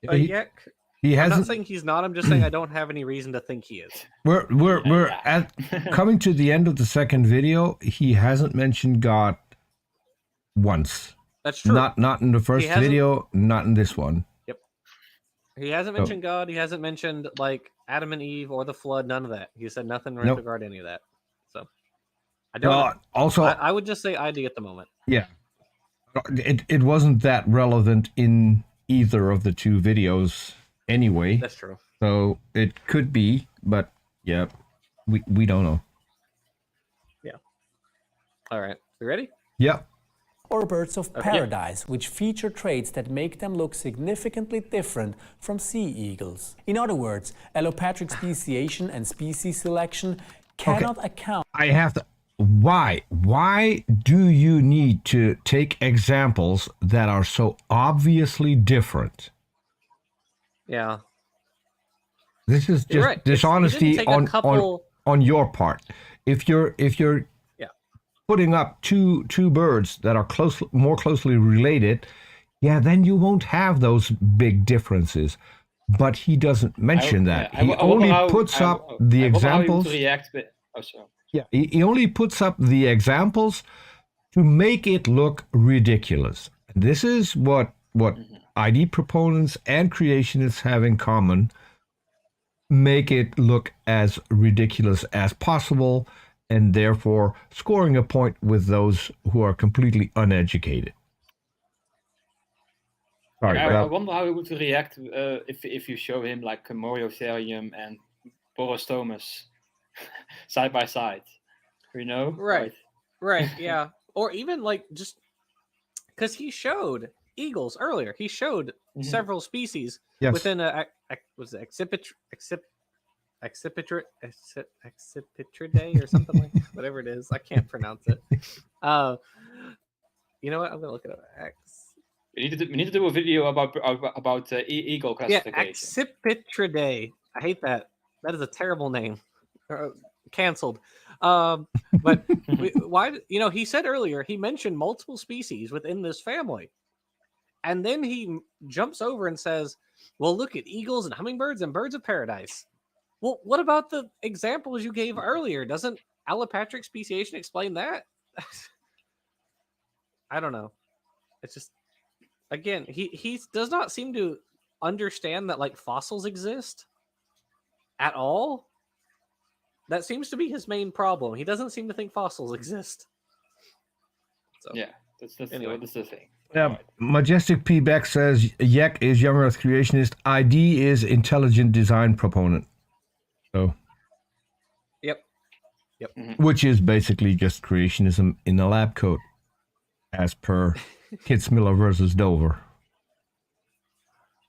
a Yek. I'm not saying he's not. I'm just saying I don't have any reason to think he is. We're at coming to the end of the second video. He hasn't mentioned God once. That's true. Not in the first video. Not in this one. Yep. He hasn't mentioned God. He hasn't mentioned like Adam and Eve or the flood. None of that. He said nothing in regard to any of that. So I don't. Know. Also, I would just say ID at the moment. Yeah. It wasn't that relevant in either of the two videos. Anyway, that's true. So it could be, but yeah, we don't know. Yeah. All right. You ready? Yeah. Or birds of paradise, which feature traits that make them look significantly different from sea eagles. In other words, allopatric speciation and species selection cannot account. I have to. Why? Why do you need to take examples that are so obviously different? Yeah. This is just dishonesty on your part. If you're putting up two birds that are more closely related, then you won't have those big differences. But he doesn't mention that. He only puts up the examples. He only puts up the examples to make it look ridiculous. This is what ID proponents and creationists have in common. Make it look as ridiculous as possible, and therefore scoring a point with those who are completely uneducated. Sorry, I wonder how he would react if you show him like Moriotherium and Borostomus side by side, you know? Right, yeah. Or even like just because he showed eagles earlier. He showed several species within Accipitridae or something like whatever it is. I can't pronounce it. You know what? I'm gonna look it up. We need to do a video about eagle classification. Yeah, Accipitridae. I hate that. That is a terrible name. Canceled. But why? You know, he said earlier he mentioned multiple species within this family. And then he jumps over and says, well, look at eagles and hummingbirds and birds of paradise. Well, what about the examples you gave earlier? Doesn't allopatric speciation explain that? I don't know. It's just, again, he does not seem to understand that like fossils exist at all. That seems to be his main problem. He doesn't seem to think fossils exist. So, yeah, that's the thing. Yeah, right. Majestic P. Beck says Yek is young Earth creationist. ID is intelligent design proponent. So, yep. Which is basically just creationism in a lab coat, as per Kitzmiller versus Dover.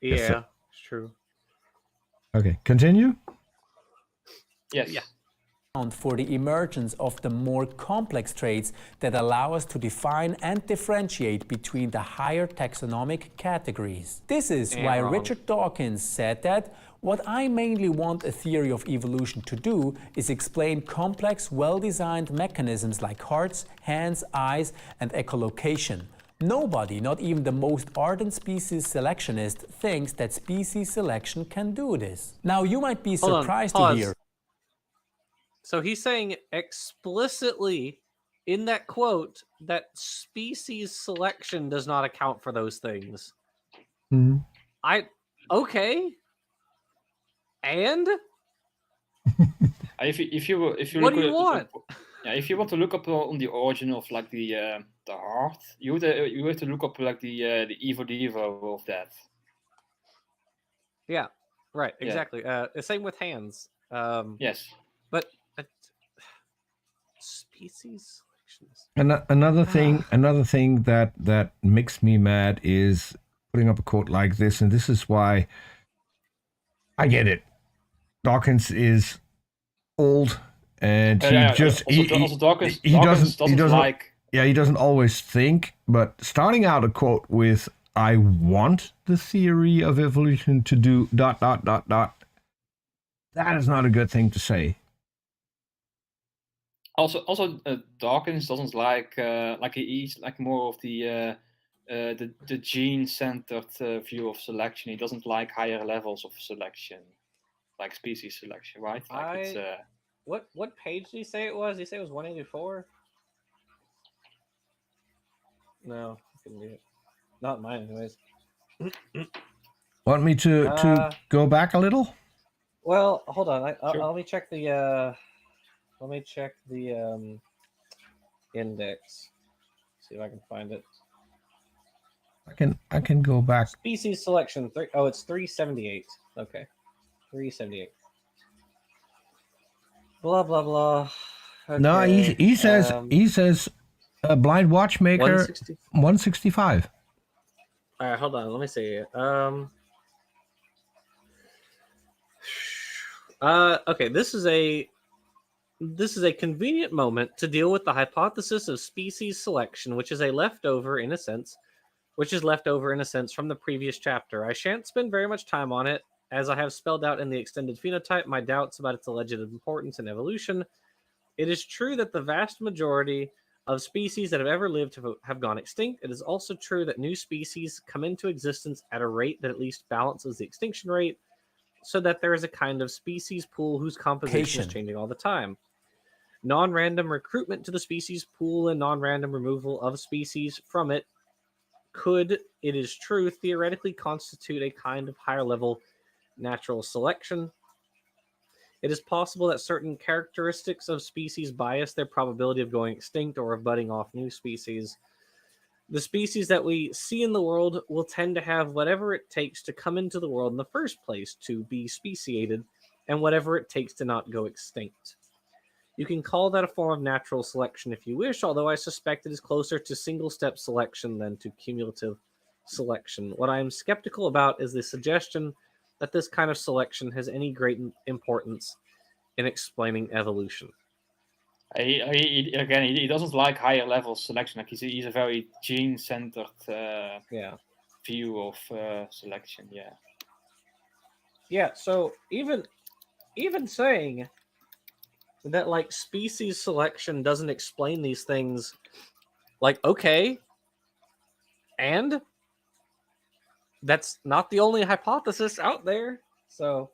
Yeah, it's true. Okay, continue. Yes. Yeah. For the emergence of the more complex traits that allow us to define and differentiate between the higher taxonomic categories. This is why wrong. Richard Dawkins said that what I mainly want a theory of evolution to do is explain complex, well-designed mechanisms like hearts, hands, eyes, and echolocation. Nobody, not even the most ardent species selectionist, thinks that species selection can do this. Now, you might be Hold on, surprised to pause. hear. So he's saying explicitly in that quote that species selection does not account for those things. Mhm. Okay. And If you what look do you want? Yeah, if you want to look up on the origin of like the heart, you have to look up like the Evo Devo of that. Yeah, right, Yeah. exactly. Same with hands. Yes. But species selections. Another thing that makes me mad is putting up a quote like this, and this is why I get it. Dawkins is old, and he doesn't always think. But starting out a quote with "I want the theory of evolution to do ... That is not a good thing to say. Also, Dawkins doesn't like he's like more of the gene-centered view of selection. He doesn't like higher levels of selection, like species selection, right? Like What page did he say it was? Did he say it was 184? No, I couldn't do it. Not mine, anyways. Want me to go back a little? Well, hold on. Sure. Let me check the index. See if I can find it. I can go back. Species selection. It's 378. Okay, 378. Blah blah blah. Okay. No, he says a blind watchmaker 165. All right, hold on. Let me see. Okay, this is a convenient moment to deal with the hypothesis of species selection, which is left over in a sense from the previous chapter. I shan't spend very much time on it, as I have spelled out in the extended phenotype my doubts about its alleged importance in evolution. It is true that the vast majority of species that have ever lived have gone extinct. It is also true that new species come into existence at a rate that at least balances the extinction rate, so that there is a kind of species pool whose composition is changing all the time. Non-random recruitment to the species pool and non-random removal of species from it could, it is true, theoretically constitute a kind of higher level natural selection. It is possible that certain characteristics of species bias their probability of going extinct or of budding off new species. The species that we see in the world will tend to have whatever it takes to come into the world in the first place, to be speciated, and whatever it takes to not go extinct. You can call that a form of natural selection if you wish, although I suspect it is closer to single-step selection than to cumulative selection. What I am skeptical about is the suggestion that this kind of selection has any great importance in explaining evolution. He doesn't like higher level selection. Like he's a very gene-centered view of selection. Yeah. So even saying that like species selection doesn't explain these things, like, okay, and that's not the only hypothesis out there. So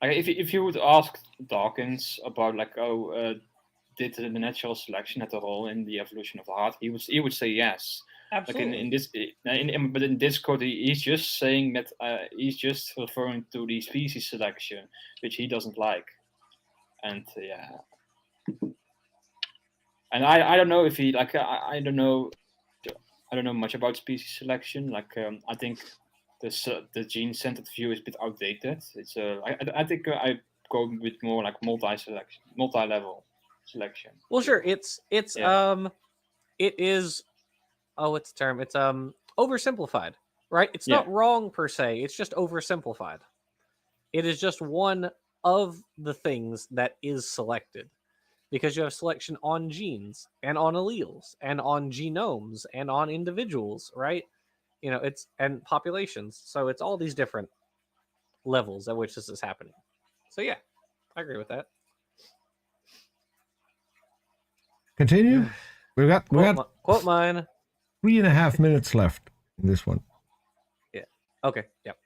if you would ask Dawkins about like did the natural selection have a role in the evolution of the heart, he would say yes. Absolutely. Like but in this quote, he's just saying that he's just referring to the species selection, which he doesn't like. And and I don't know if he like I don't know much about species selection. Like I think the gene-centered view is a bit outdated. It's I think I go with more like multi-level selection. Well, sure. It is. Oh, what's the term? It's oversimplified, right? It's not wrong per se. It's just oversimplified. It is just one of the things that is selected, because you have selection on genes and on alleles and on genomes and on individuals, right? It's and populations. So it's all these different levels at which this is happening. So yeah, I agree with that. Continue. We got quote mine. 3.5 minutes left in this one. Yeah. Okay. Yep.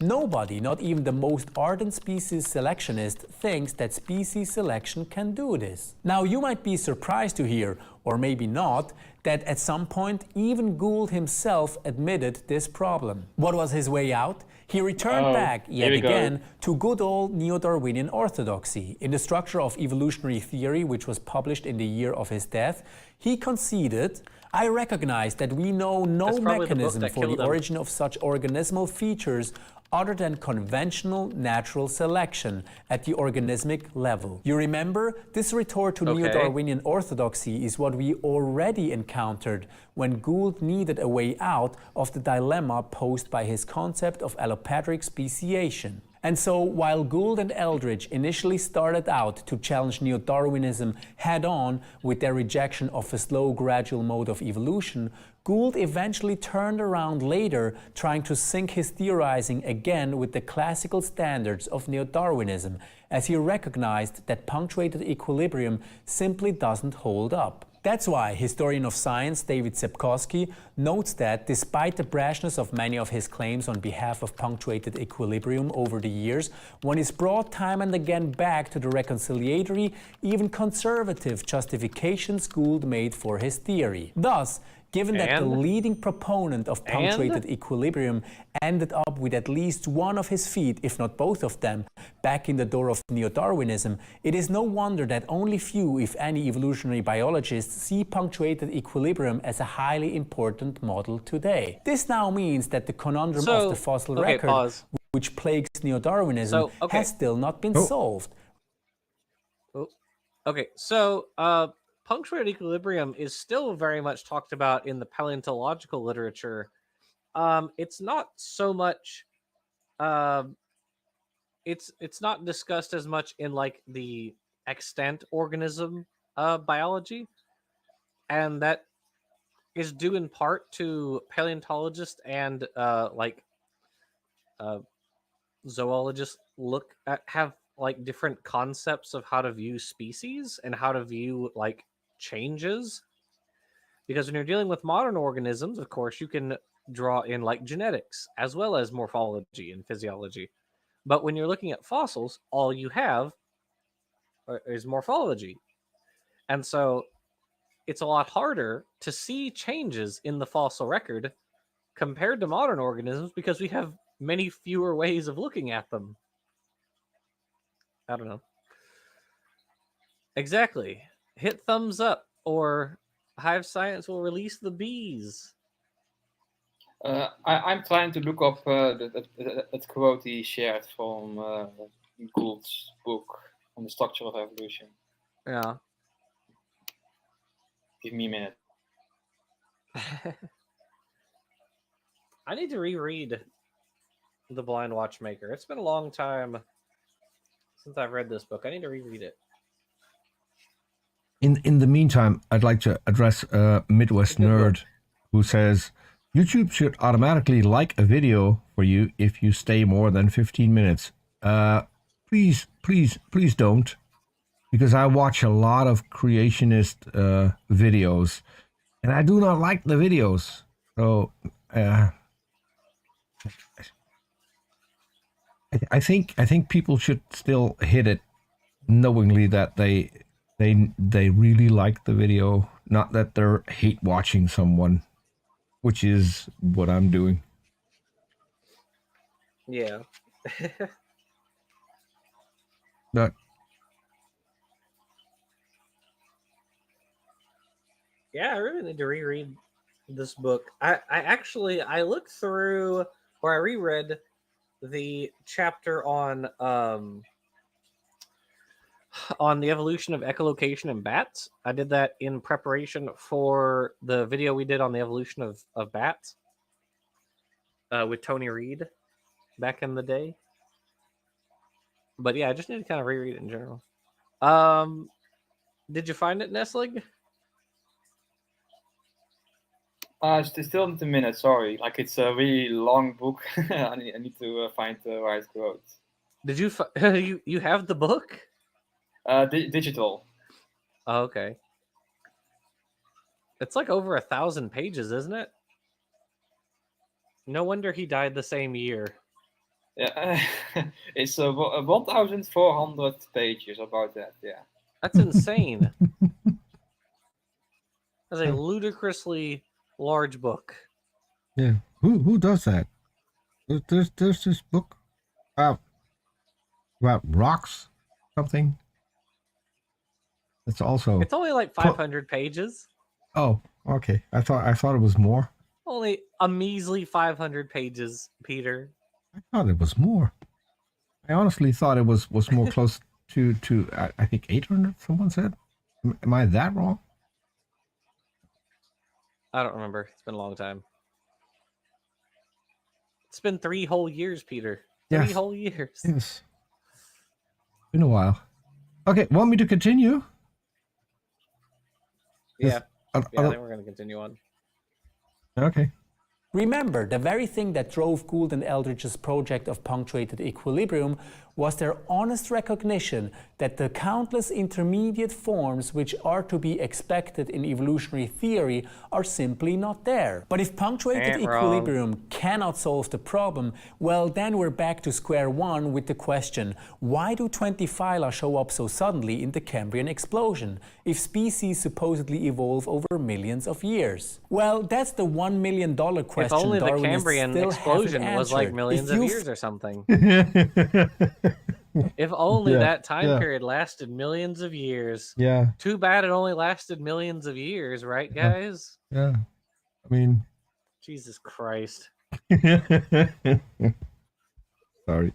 Nobody, not even the most ardent species selectionist, thinks that species selection can do this. Now, you might be surprised to hear, or maybe not, that at some point even Gould himself admitted this problem. What was his way out? He returned back, yet again, to good old neo-Darwinian orthodoxy. In the Structure of Evolutionary Theory, which was published in the year of his death, he conceded, "I recognize that we know no mechanism for the origin of such organismal features other than conventional natural selection at the organismic level." You remember, this retort to neo-Darwinian orthodoxy is what we already encountered when Gould needed a way out of the dilemma posed by his concept of allopatric speciation. And so, while Gould and Eldridge initially started out to challenge neo-Darwinism head-on with their rejection of a slow, gradual mode of evolution, Gould eventually turned around later, trying to sync his theorizing again with the classical standards of neo-Darwinism, as he recognized that punctuated equilibrium simply doesn't hold up. That's why historian of science David Sepkoski notes that, despite the brashness of many of his claims on behalf of punctuated equilibrium over the years, one is brought time and again back to the reconciliatory, even conservative justifications Gould made for his theory. Thus, given that the leading proponent of punctuated equilibrium ended up with at least one of his feet, if not both of them, back in the door of neo-Darwinism, it is no wonder that only few, if any, evolutionary biologists see punctuated equilibrium as a highly important model today. This now means that the conundrum of the fossil record, which plagues neo-Darwinism, has still not been solved. Okay, so punctuated equilibrium is still very much talked about in the paleontological literature. It's not so much. It's not discussed as much in like the extant organism biology, and that is due in part to paleontologists and zoologists have like different concepts of how to view species and how to view like changes, because when you're dealing with modern organisms, of course, you can draw in like genetics as well as morphology and physiology, but when you're looking at fossils, all you have is morphology, and so it's a lot harder to see changes in the fossil record compared to modern organisms because we have many fewer ways of looking at them. I don't know. Exactly. Hit thumbs up or Hive Science will release the bees. I'm trying to look up that quote he shared from Gould's book on the structure of evolution. Yeah. Give me a minute. I need to reread The Blind Watchmaker. It's been a long time since I've read this book. I need to reread it. In the meantime, I'd like to address a Midwest nerd who says, YouTube should automatically like a video for you if you stay more than 15 minutes. Please don't, because I watch a lot of creationist videos, and I do not like the videos. So I think people should still hit it knowingly that they really like the video, not that they're hate watching someone, which is what I'm doing. Yeah. But yeah, I really need to reread this book. I looked through, or I reread the chapter on the evolution of echolocation in bats. I did that in preparation for the video we did on the evolution of bats with Tony Reed back in the day. But yeah, I just need to kind of reread it in general. Did you find it, Nestling? It's still not a minute. Sorry, like it's a really long book. I need to find the right quote. Did you you have the book? Digital. Oh, okay. It's like over 1,000 pages, isn't it? No wonder he died the same year. Yeah, it's 1,400 pages about that. Yeah. That's insane. That's a ludicrously large book. Yeah. Who does that? There's this book about rocks, something. It's also. It's only like 500 pages. Oh, okay. I thought it was more. Only a measly 500 pages, Peter. I thought it was more. I honestly thought it was more close to I think 800. Someone said. Am I that wrong? I don't remember. It's been a long time. It's been 3 whole years, Peter. 3 whole years. Yes. Been a while. Okay, want me to continue? Yeah. I I think we're going to continue on. Okay. Remember, the very thing that drove Gould and Eldridge's project of punctuated equilibrium was their honest recognition that the countless intermediate forms which are to be expected in evolutionary theory are simply not there. But if punctuated equilibrium cannot solve the problem, well, then we're back to square one with the question, why do 20 phyla show up so suddenly in the Cambrian explosion, if species supposedly evolve over millions of years? Well, that's the $1 million question. If only the Darwinists Cambrian still explosion haven't was like answered. millions If of you years or something. If only that time period lasted millions of years. Yeah. Too bad it only lasted millions of years, right, guys? Yeah. I mean. Jesus Christ. Sorry.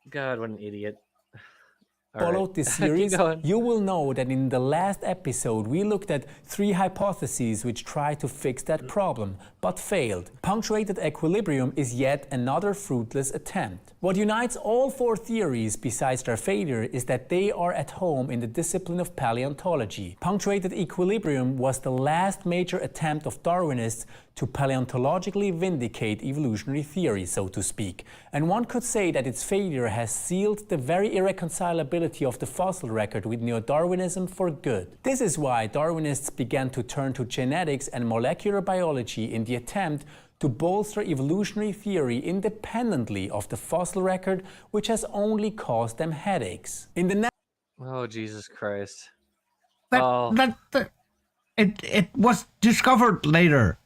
God, what an idiot. Followed this series, you will know that in the last episode we looked at 3 hypotheses which tried to fix that problem, but failed. Punctuated equilibrium is yet another fruitless attempt. What unites all 4 theories besides their failure is that they are at home in the discipline of paleontology. Punctuated equilibrium was the last major attempt of Darwinists to paleontologically vindicate evolutionary theory, so to speak. And one could say that its failure has sealed the very irreconcilability of the fossil record with neo-Darwinism for good. This is why Darwinists began to turn to genetics and molecular biology in the attempt to bolster evolutionary theory independently of the fossil record, which has only caused them headaches. In the Oh, Jesus Christ. It was discovered later.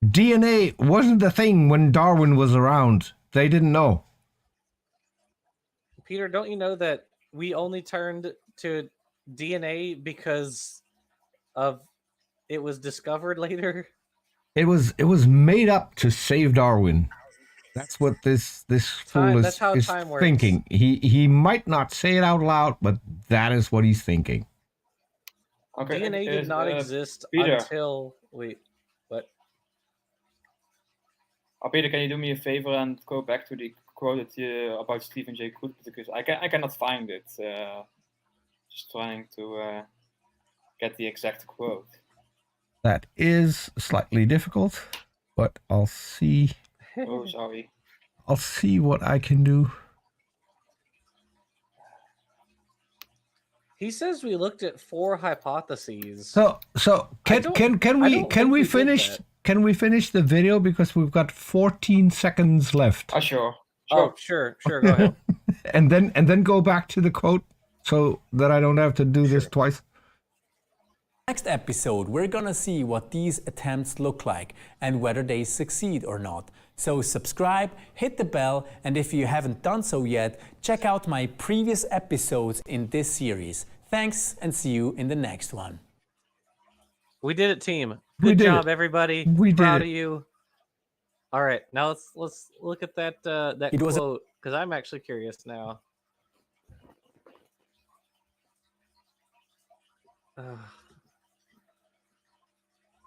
DNA wasn't a thing when Darwin was around. They didn't know. Peter, don't you know that we only turned to DNA because of it was discovered later? It was made up to save Darwin. That's what this fool is thinking. He might not say it out loud, but that is what he's thinking. Okay, DNA did not exist Peter. until what? Peter, can you do me a favor and go back to the quote about Stephen Jay Gould, because I cannot find it. Just trying to get the exact quote. That is slightly difficult, but I'll see. Oh, sorry. I'll see what I can do. He says we looked at 4 hypotheses. So can we finish the video, because we've got 14 seconds left. Sure. Oh, sure. Go ahead. and then go back to the quote so that I don't have to do this twice. Next episode, we're gonna see what these attempts look like and whether they succeed or not. So subscribe, hit the bell, and if you haven't done so yet, check out my previous episodes in this series. Thanks, and see you in the next one. We did it, team. Good job, everybody. We Proud did of you. All right, now let's look at that quote, because I'm actually curious now.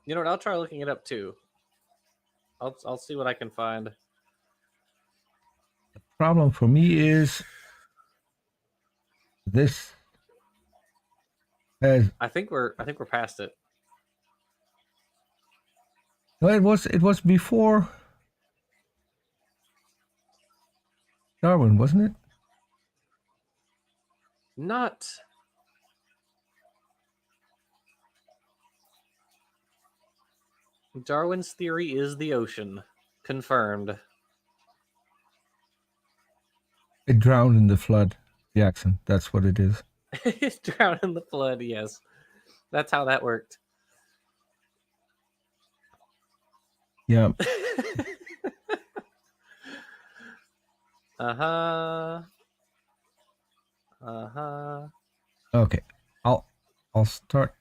You know what? I'll try looking it up too. I'll see what I can find. The problem for me is this has I think we're past it. well, it was before Darwin, wasn't it? Not. Darwin's theory is the ocean. Confirmed. It drowned in the flood, Jackson. That's what it is. It's drowned in the flood, yes. That's how that worked. Yeah. Uh-huh. Uh-huh. Okay. I'll start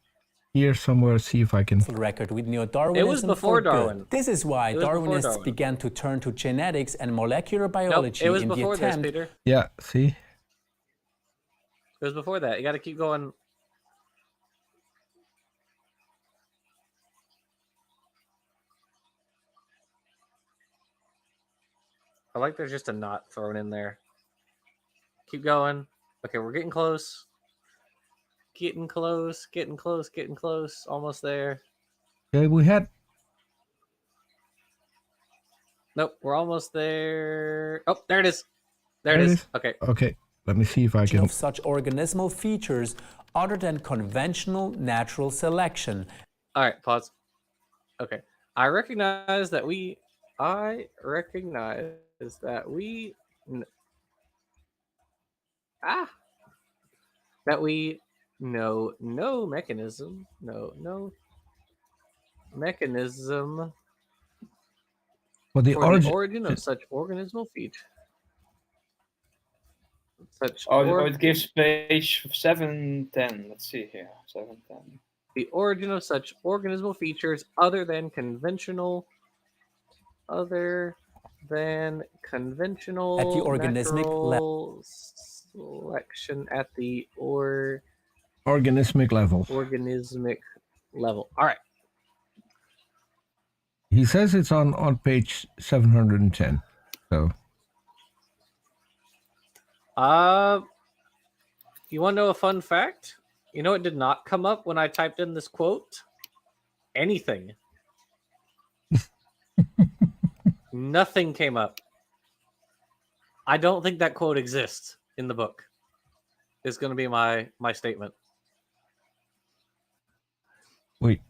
here somewhere, see if I can. Record with neo-Darwinism. It was before for good. Darwin. This is why It was before Darwinists Darwin. began to turn to genetics and molecular Nope, biology it was in the before this, attempt. Peter. Yeah, see? It was before that. You got to keep going. I like there's just a knot thrown in there. Keep going. Okay, we're getting close. Getting close, getting close, getting close. Almost there. Okay, we had Nope, we're almost there. Oh, there it is. There it is. Okay. Okay, let me see if I can. Of such organismal features other than conventional natural selection. All right, pause. Okay. I recognize that we know no mechanism For the for origin. the origin of such organismal features. It gives page 710. Let's see here. 710. The origin of such organismal features other than conventional At the organismic natural selection at the Organismic level. organismic level. All right. He says it's on page 710. So You want to know a fun fact? You know, it did not come up when I typed in this quote. Anything. Nothing came up. I don't think that quote exists in the book. Is going to be my statement. wait,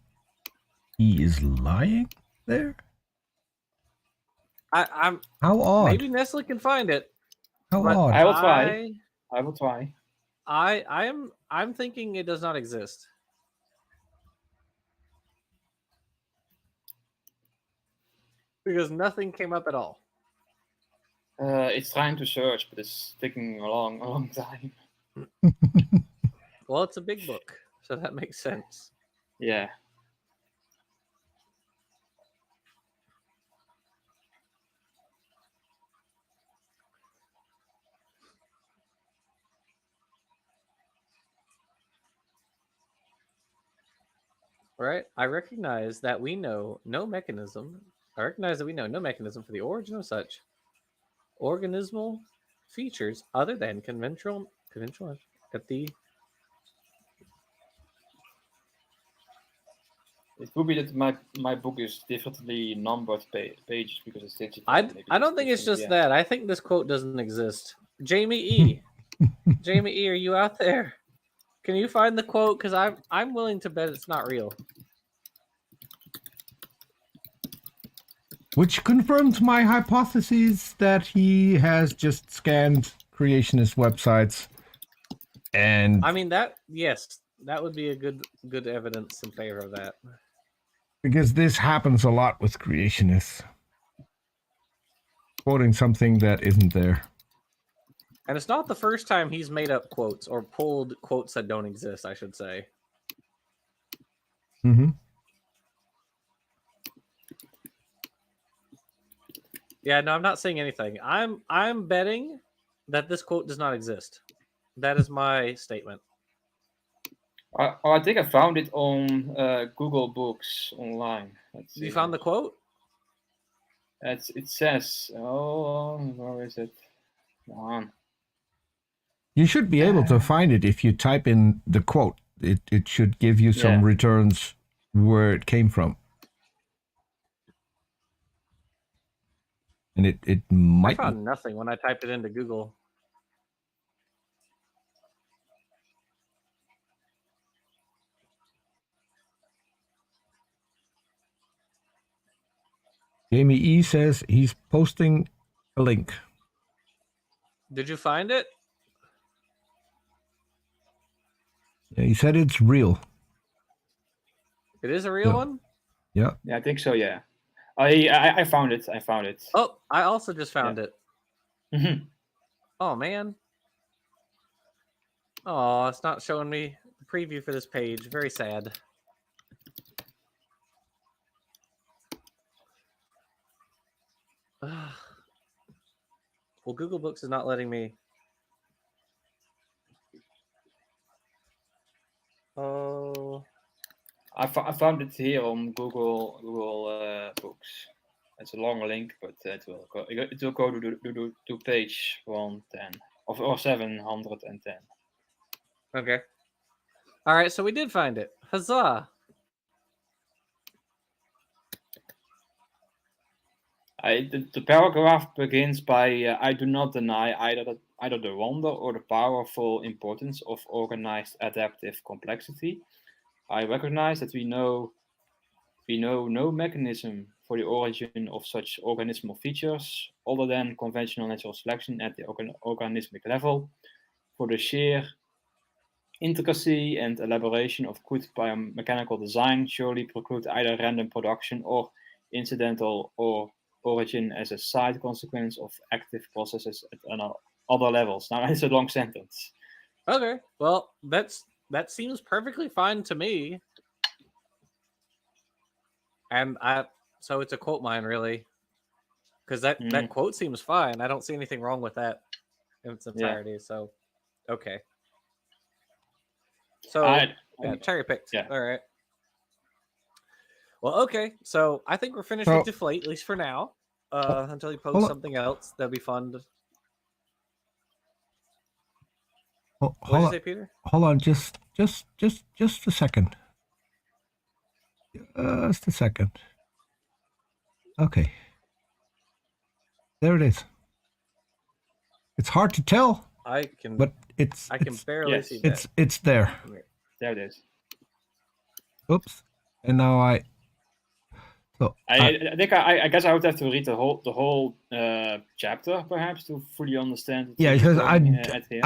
he is lying there? I'm How odd. maybe Nestle can find it. How but odd. I will try. I will try. I'm thinking it does not exist. Because nothing came up at all. It's trying to search, but it's taking a long time. Well, it's a big book, so that makes sense. Yeah. Right? I recognize that we know no mechanism. For the origin of such organismal features other than conventional at the. It could be that my book is differently numbered pages because it's digital. I Maybe don't think it's just yeah. that. I think this quote doesn't exist. Jamie E. Jamie E, are you out there? Can you find the quote? Because I'm willing to bet it's not real. Which confirms my hypothesis that he has just scanned creationist websites and I mean that would be a good evidence in favor of that. because this happens a lot with creationists. Quoting something that isn't there. And it's not the first time he's made up quotes or pulled quotes that don't exist, I should say. Mm-hmm. Yeah, no, I'm not saying anything. I'm betting that this quote does not exist. That is my statement. I think I found it on Google Books online. Let's see. You found the quote? It says, where is it? Come on. You should be able to find it if you type in the quote. It should give you some returns where it came from. And it I might... found nothing when I typed it into Google. Jamie E says he's posting a link. Did you find it? Yeah, he said it's real. It is a real one? Yeah. Yeah, I think so. Yeah, I found it. I found it. Oh, I also just found it. Mhm. Oh man. Oh, it's not showing me the preview for this page. Very sad. Well, Google Books is not letting me. Oh. I found it here on Google Books. It's a long link, but it will go to page 110 or 710. Okay. All right, so we did find it. Huzzah! The paragraph begins by I do not deny either the wonder or the powerful importance of organized adaptive complexity. I recognize that we know no mechanism for the origin of such organismal features other than conventional natural selection at the organismic level. For the sheer intricacy and elaboration of good biomechanical design surely preclude either random production or incidental or origin as a side consequence of active processes at other levels. Now, it's a long sentence. Okay, well, that seems perfectly fine to me. And so it's a quote mine, really, because that quote seems fine. I don't see anything wrong with that in its entirety. Yeah. So, okay. So cherry picked. Yeah. All right. Well, okay. So I think we're finished with Deflate, at least for now. Until you post something else, that'd be fun. What did you say, Peter? Hold on, just a second. Just a second. Okay. There it is. It's hard to tell. I can barely see that. It's there. There it is. Oops. And now I think I guess I would have to read the whole chapter perhaps to fully understand. Yeah, because I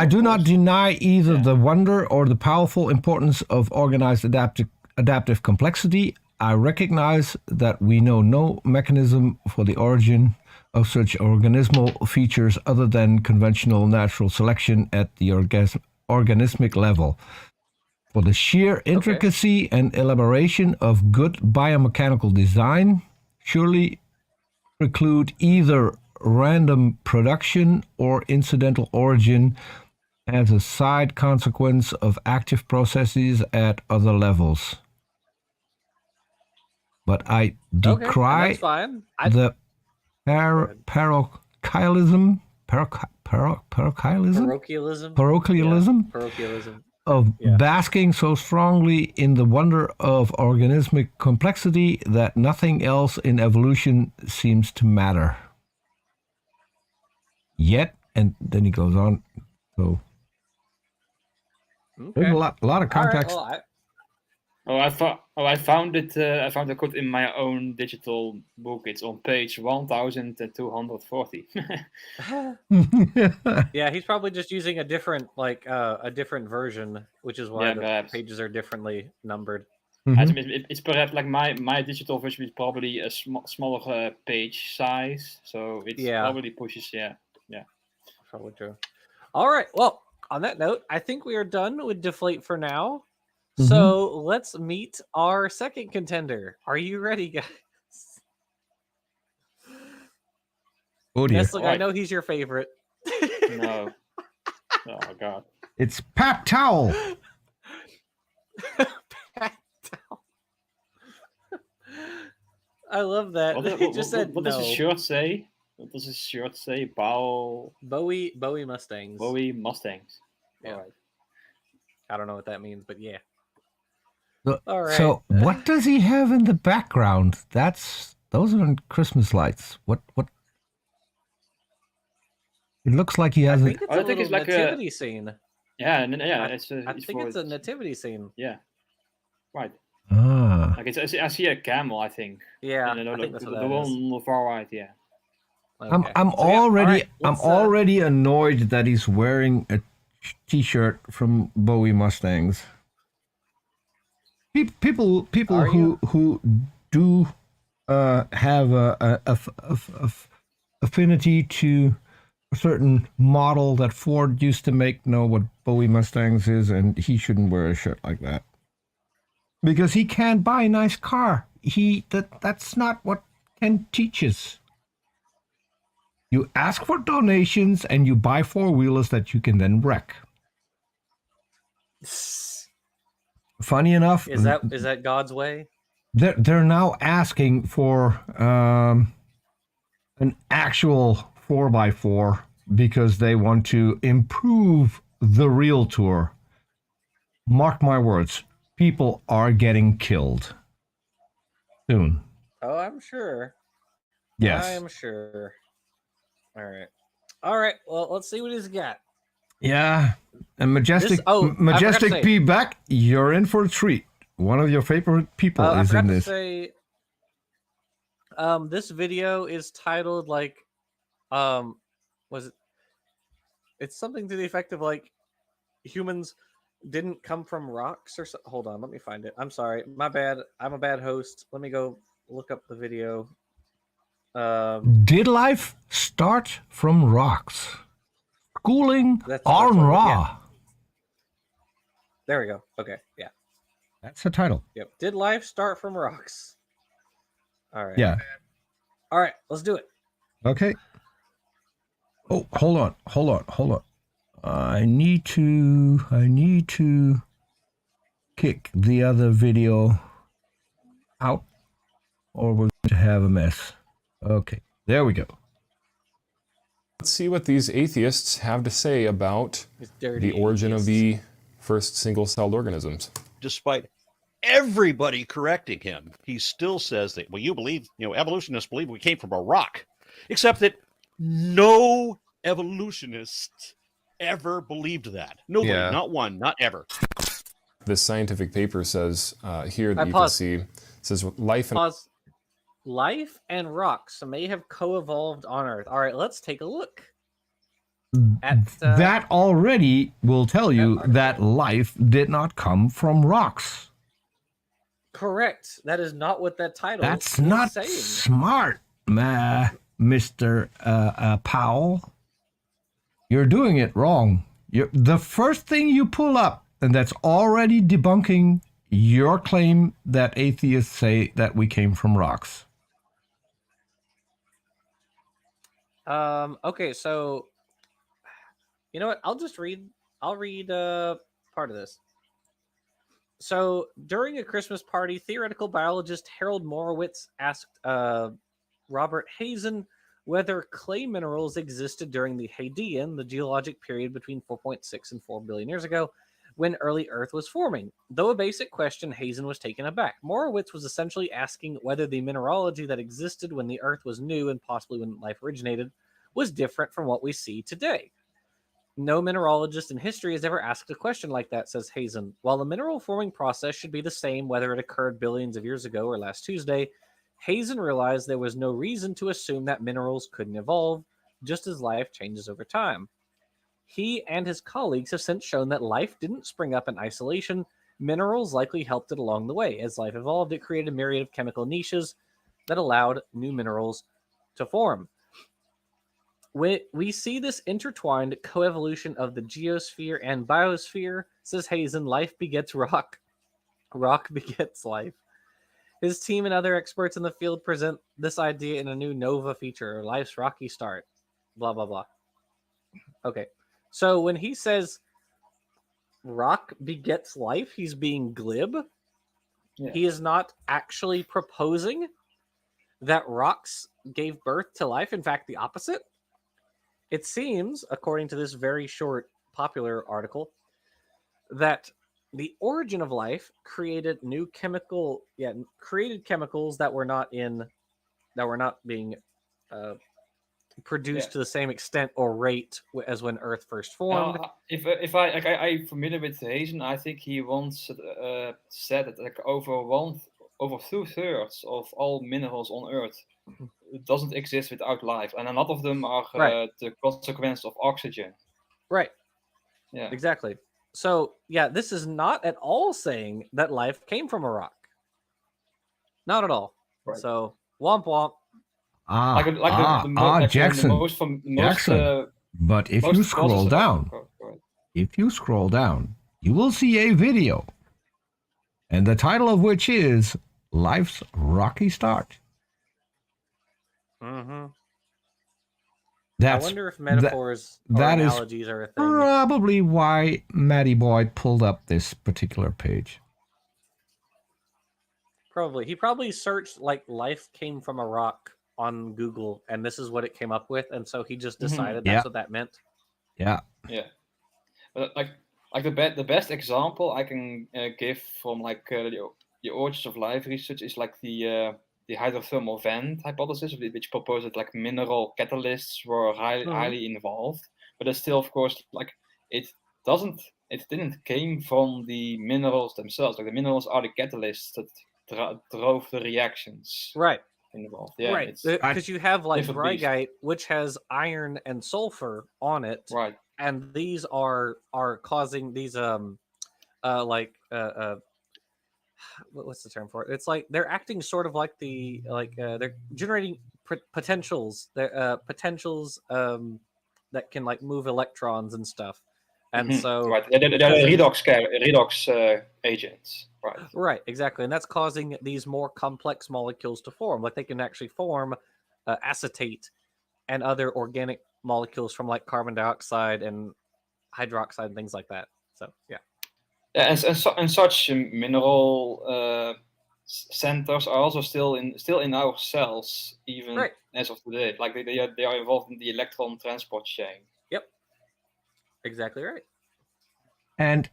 do not deny either the wonder or the powerful importance of organized adaptive complexity. I recognize that we know no mechanism for the origin of such organismal features other than conventional natural selection at the organismic level. For the sheer intricacy and elaboration of good biomechanical design, surely preclude either random production or incidental origin as a side consequence of active processes at other levels. But I decry the parochialism of basking so strongly in the wonder of organismic complexity that nothing else in evolution seems to matter. Yet, and then he goes on. So there's a lot of context. I found it. I found the code in my own digital book. It's on page 1240. Yeah, he's probably just using a different version, which is why the pages are differently numbered. Mm-hmm. It's perhaps like my digital version is probably a smaller page size, so it probably pushes. Yeah, probably true. All right. Well, on that note, I think we are done with Deflate for now. Mm-hmm. So let's meet our second contender. Are you ready, guys? Oh dear. Yes, look, I know he's your favorite. No. Oh God. It's Pat Powell. Pat Powell. I love that. What does his shirt say? What does his shirt say? Powell. Bowie Mustangs. Bowie Mustangs. Yeah. Alright. I don't know what that means, but yeah. So, All right. so what does he have in the background? Those aren't Christmas lights. What? It looks like he I has think a. it's I a think little it's like nativity scene. Yeah, yeah. I think it's a nativity scene. Yeah. Right. Ah. Like I see a camel. I think. Yeah, And I think that's the what one that is. on the far right. Yeah. I'm Okay. I'm So, yeah, all already right, I'm let's, already annoyed that he's wearing a t-shirt from Bowie Mustangs. People Are you? who do have a affinity to a certain model that Ford used to make know what Bowie Mustangs is, and he shouldn't wear a shirt like that because he can't buy a nice car. That's not what Ken teaches. You ask for donations and you buy four-wheelers that you can then wreck. Funny enough, Is that God's way? they're now asking for an actual 4x4 because they want to improve the real tour. Mark my words, people are getting killed soon. Oh, I'm sure. Yes. I'm sure. All right. All right. Well, let's see what he's got. Yeah. And Majestic I forgot to Majestic say- P back, you're in for a treat. One of your favorite people I is forgot in to this. say, this video is titled like, was it? It's something to the effect of like, humans didn't come from rocks or so. Hold on, let me find it. I'm sorry, my bad. I'm a bad host. Let me go look up the video. Did life start from rocks? Schooling That's on what- Ra. yeah. There we go. Okay, yeah. That's the title. Yep. Did life start from rocks? All right. Yeah. All right, let's do it. Okay. Oh, hold on. I need to kick the other video out or we're going to have a mess. Okay. There we go. Let's see what these atheists have to say about It's dirty. the origin of atheists. the first single-celled organisms. Despite everybody correcting him, he still says that, well, evolutionists believe we came from a rock, except that no evolutionist ever believed that. Nobody, Yeah. not one, not ever. This scientific paper says here that you can pause. see, says life and Pause. Life and rocks may have co-evolved on Earth. All right, let's take a look. At, That already will tell you that life did not come from rocks. Correct. That is not what that title That's is not saying. smart, Mr. Powell. You're doing it wrong. The first thing you pull up, and that's already debunking your claim that atheists say that we came from rocks. Okay, so you know what? I'll read part of this. So during a Christmas party, theoretical biologist Harold Morowitz asked Robert Hazen whether clay minerals existed during the Hadean, the geologic period between 4.6 and 4 billion years ago, when early Earth was forming. Though a basic question, Hazen was taken aback. Morowitz was essentially asking whether the mineralogy that existed when the Earth was new and possibly when life originated was different from what we see today. No mineralogist in history has ever asked a question like that, says Hazen. While the mineral forming process should be the same whether it occurred billions of years ago or last Tuesday, Hazen realized there was no reason to assume that minerals couldn't evolve, just as life changes over time. He and his colleagues have since shown that life didn't spring up in isolation. Minerals likely helped it along the way. As life evolved, it created a myriad of chemical niches that allowed new minerals to form. We see this intertwined coevolution of the geosphere and biosphere, says Hazen. Life begets rock. Rock begets life. His team and other experts in the field present this idea in a new Nova feature, Life's Rocky Start. Blah, blah, blah. Okay. So when he says rock begets life, he's being glib. Yeah. He is not actually proposing that rocks gave birth to life. In fact, the opposite. It seems, according to this very short popular article that the origin of life created created chemicals that were not being produced to the same extent or rate as when Earth first formed. If I'm familiar with Hazen, I think he once said that like over 2/3 of all minerals on Earth doesn't exist without life, and a lot of them are the consequence of oxygen. Right. Yeah. Exactly. So yeah, this is not at all saying that life came from a rock. Not at all. Right. So womp womp. Jackson. But if you scroll down, you will see a video, and the title of which is "Life's Rocky Start." Mm-hmm. I wonder if metaphors or analogies are a thing. Probably why Matty Boyd pulled up this particular page. Probably. He probably searched like life came from a rock on Google, and this is what it came up with, and so he just decided that's what that meant. Yeah. Yeah. Like the best example I can give from like the origins of life research is like the hydrothermal vent hypothesis, which proposed that like mineral catalysts were highly involved, but it's still, of course, like it didn't came from the minerals themselves. Like the minerals are the catalysts that drove the reactions. Right. Involved. Yeah. Right. Because you have like brigite, which has iron and sulfur on it. Right. And these are causing these what's the term for it? It's like they're acting sort of like they're generating potentials. They're potentials that can like move electrons and stuff. And so they're redox agents. Right, exactly. And that's causing these more complex molecules to form. Like they can actually form acetate and other organic molecules from like carbon dioxide and hydroxide and things like that. So yeah. Yeah, and such mineral centers are also still in our cells, even as of today. Like they are involved in the electron transport chain. Yep. Exactly right. And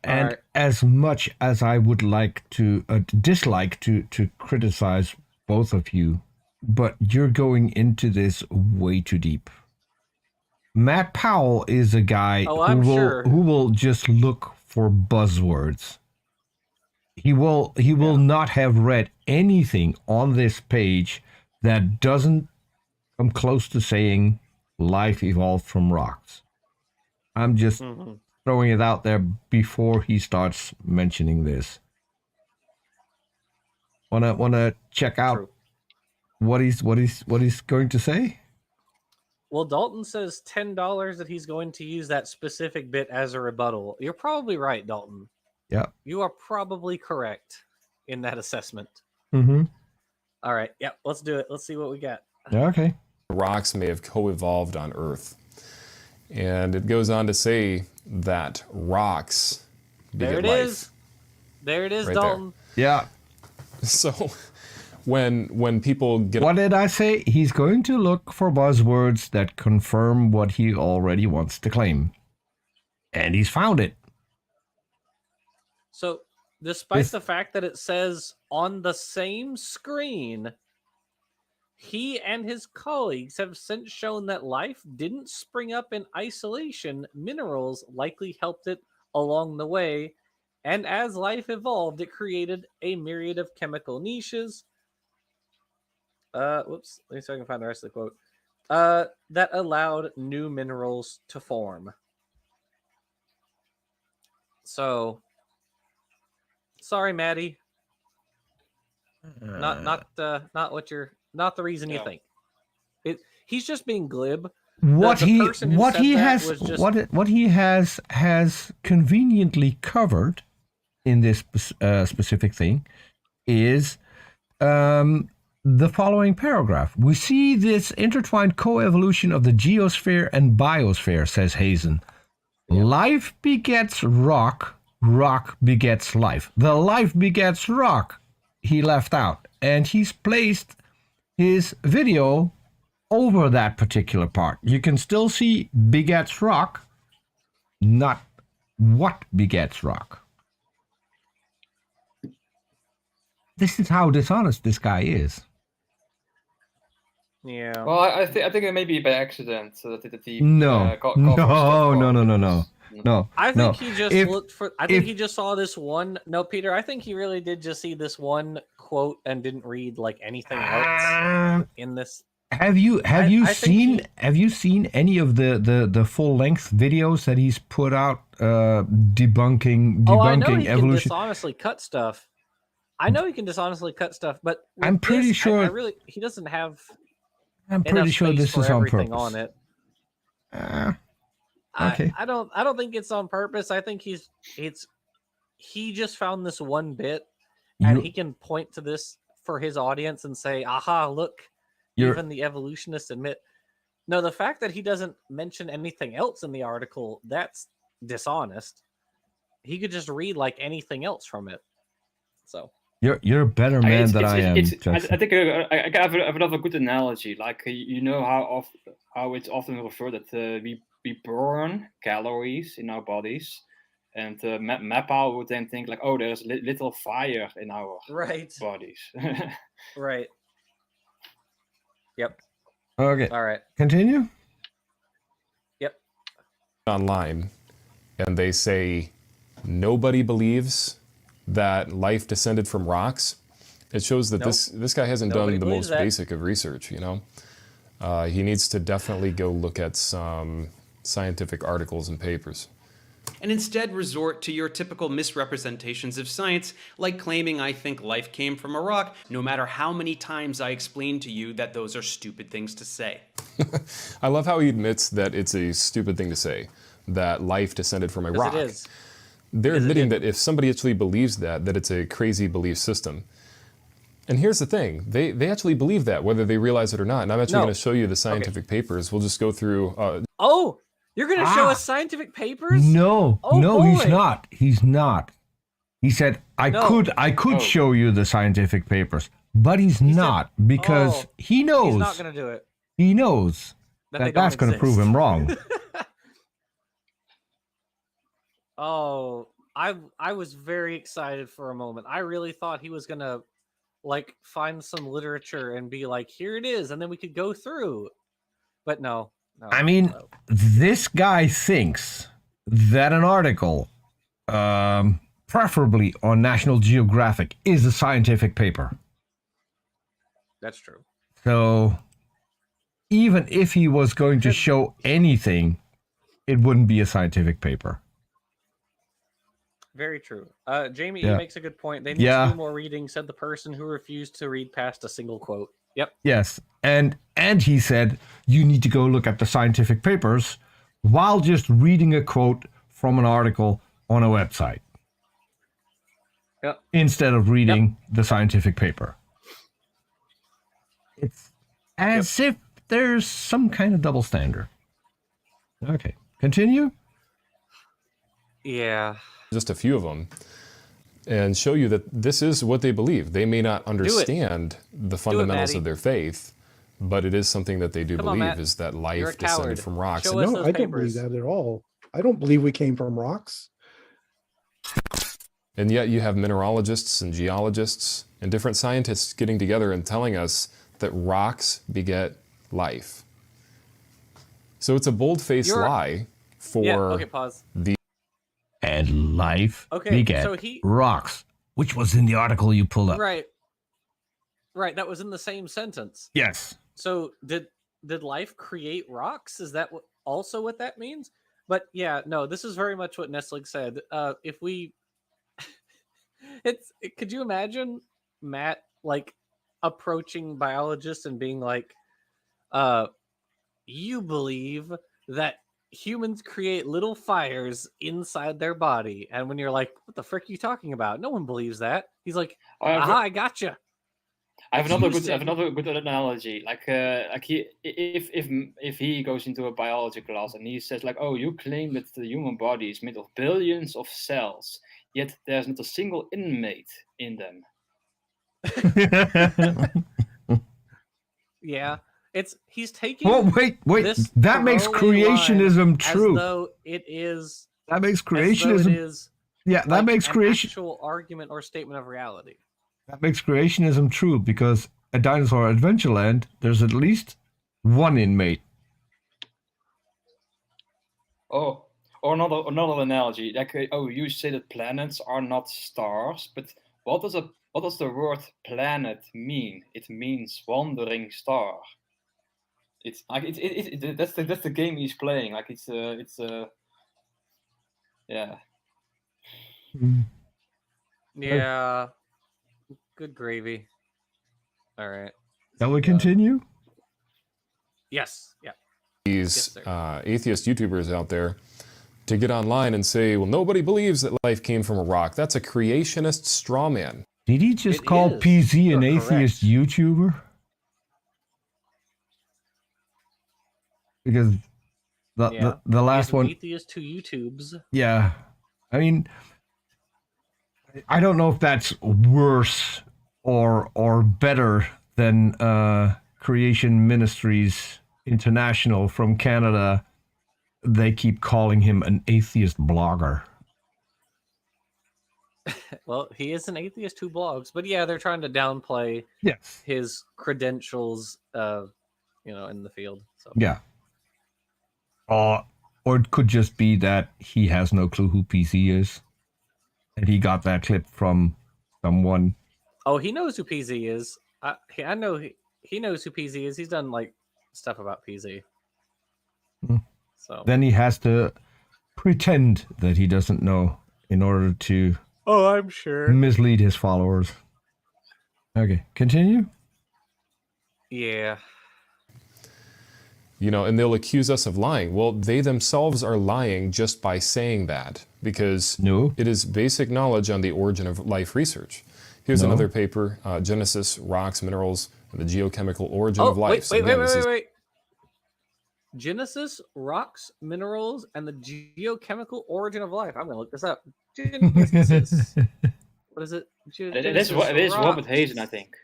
as much as I would like to dislike to criticize both of you, but you're going into this way too deep. Matt Powell is a guy who will just look for buzzwords. He will not have read anything on this page that doesn't come close to saying life evolved from rocks. I'm just throwing it out there before he starts mentioning this. Wanna check out what he's going to say? Well, Dalton says $10 that he's going to use that specific bit as a rebuttal. You're probably right, Dalton. Yeah. You are probably correct in that assessment. Mm-hmm. All right. Yeah, let's do it. Let's see what we got. Okay. Rocks may have co-evolved on Earth. And it goes on to say that rocks beget life. There it is, right Dalton. There. Yeah. So when people get... What did I say? He's going to look for buzzwords that confirm what he already wants to claim. And he's found it. So, despite the fact that it says on the same screen, he and his colleagues have since shown that life didn't spring up in isolation. Minerals likely helped it along the way. And as life evolved, it created a myriad of chemical niches. Whoops. Let me see if I can find the rest of the quote. That allowed new minerals to form. So, sorry, Maddie. Not the reason you think. He's just being glib. What he has conveniently covered in this specific thing is the following paragraph. We see this intertwined coevolution of the geosphere and biosphere, says Hazen. Yeah. Life begets rock, rock begets life. The life begets rock he left out, and he's placed his video over that particular part. You can still see begets rock, not what begets rock. This is how dishonest this guy is. Yeah. Well, I think it may be by accident that he No, no. I think he just If- looked for. I think he just saw this one. No, Peter. I think he really did just see this one quote and didn't read like anything else in this. Have you I think seen any of the full length videos that he's put out debunking Oh, I know he can evolution? dishonestly cut stuff. I know he can dishonestly cut stuff, but with I'm pretty this, sure- I really he doesn't have. I'm pretty enough sure space this for is on everything purpose. on it. Okay. I don't think it's on purpose. I think he just found this one bit and You- he can point to this for his audience and say, aha, look, You're- even the evolutionists admit. No, the fact that he doesn't mention anything else in the article, that's dishonest. He could just read like anything else from it. So You're a better man than I am. I Jackson. think I have another good analogy. Like you know how it's often referred that we burn calories in our bodies, and Powell would then think like, oh, there's little fire in our right. bodies. Right. Yep. Okay. All right. Continue. Yep. Online, and they say nobody believes that life descended from rocks. It shows that Nope. this guy hasn't Nobody done the believes most that. basic of research. You know, he needs to definitely go look at some scientific articles and papers. And instead resort to your typical misrepresentations of science, like claiming I think life came from a rock, no matter how many times I explain to you that those are stupid things to say. I love how he admits that it's a stupid thing to say, that life descended from a rock. It is. They're Because it admitting did. that if somebody actually believes that it's a crazy belief system. And here's the thing, they actually believe that, whether they realize it or not. And I'm actually No. going to show you the scientific papers. We'll just go through. Oh, you're going to show us scientific papers? No, Oh, no, he's boy. not. He's not. He said, I No. could Oh. show you the scientific papers, but he's not because oh, he knows. He's not going to do it. He knows That that they don't that's going to prove exist. him wrong. Oh, I was very excited for a moment. I really thought he was going to like find some literature and be like, here it is, and then we could go through. But no. I mean, no. this guy thinks that an article, preferably on National Geographic, is a scientific paper. That's true. So even if he was going to show anything, it wouldn't be a scientific paper. Very true. Jamie Yeah. makes a good point. They need Yeah. to do more reading, said the person who refused to read past a single quote. Yep. Yes, and he said you need to go look at the scientific papers while just reading a quote from an article on a website. Yep. Instead of reading the scientific paper. It's as if there's some kind of double standard. Okay, continue. Yeah. just a few of them, and show you that this is what they believe. They may not understand the fundamentals Maddie. of their faith, but it is something that they do Come on, believe, Matt. is that You're a life descended coward. from rocks. Show And us no, those I don't believe papers. that at all. I don't believe we came from rocks. and yet you have mineralogists and geologists and different scientists getting together and telling us that rocks beget life. So it's a bold-faced You're- lie for Yeah. Okay. Pause. And life Okay, beget so he- rocks, which was in the article you pulled up. Right. Right. That was in the same sentence. Yes. So did life create rocks? Is that also what that means? But yeah, no, this is very much what Nestling said. If we, could you imagine Matt like approaching biologists and being like, you believe that humans create little fires inside their body, and when you're like, what the frick are you talking about? No one believes that. He's like, aha, I gotcha. I have You another said- good analogy. Like if he goes into a biology class and he says like, oh, you claim that the human body is made of billions of cells, yet there's not a single inmate in them. Yeah, he's taking. Oh, wait. This That makes throwaway line creationism as true. though it is That makes as though it creationism. is Yeah, that like makes an creation. actual argument or statement of reality. That makes creationism true because at Dinosaur Adventureland, there's at least one inmate. Oh, or another analogy. Like, you say that planets are not stars, but what does the word planet mean? It means wandering star. It's like that's the game he's playing. Like yeah. Yeah. Good gravy. All right. Shall we continue? Yes. Yeah. These sir. atheist YouTubers out there to get online and say, well, nobody believes that life came from a rock. That's a creationist straw man. Did he just It call is. PZ an You're atheist YouTuber? Because the last He's an one, atheist to YouTubes. yeah. I mean, I don't know if that's worse or better than Creation Ministries International from Canada. They keep calling him an atheist blogger. Well, he is an atheist who blogs, but yeah, they're trying to downplay Yes. his credentials, in the field. So Yeah. Or it could just be that he has no clue who PC is. And he got that clip from someone. Oh, he knows who PZ is. I know he knows who PZ is. He's done like stuff about PZ. So Then he has to pretend that he doesn't know in order to I'm sure. mislead his followers. Okay, continue. Yeah. And they'll accuse us of lying. Well, they themselves are lying just by saying that, because it is basic knowledge on the origin of life research. Here's another paper, Genesis, Rocks, Minerals, and the Geochemical Origin of Life. Wait. Genesis, Rocks, Minerals, and the Geochemical Origin of Life. I'm going to look this up. Genesis. What is it? It is Robert Hazen, I think.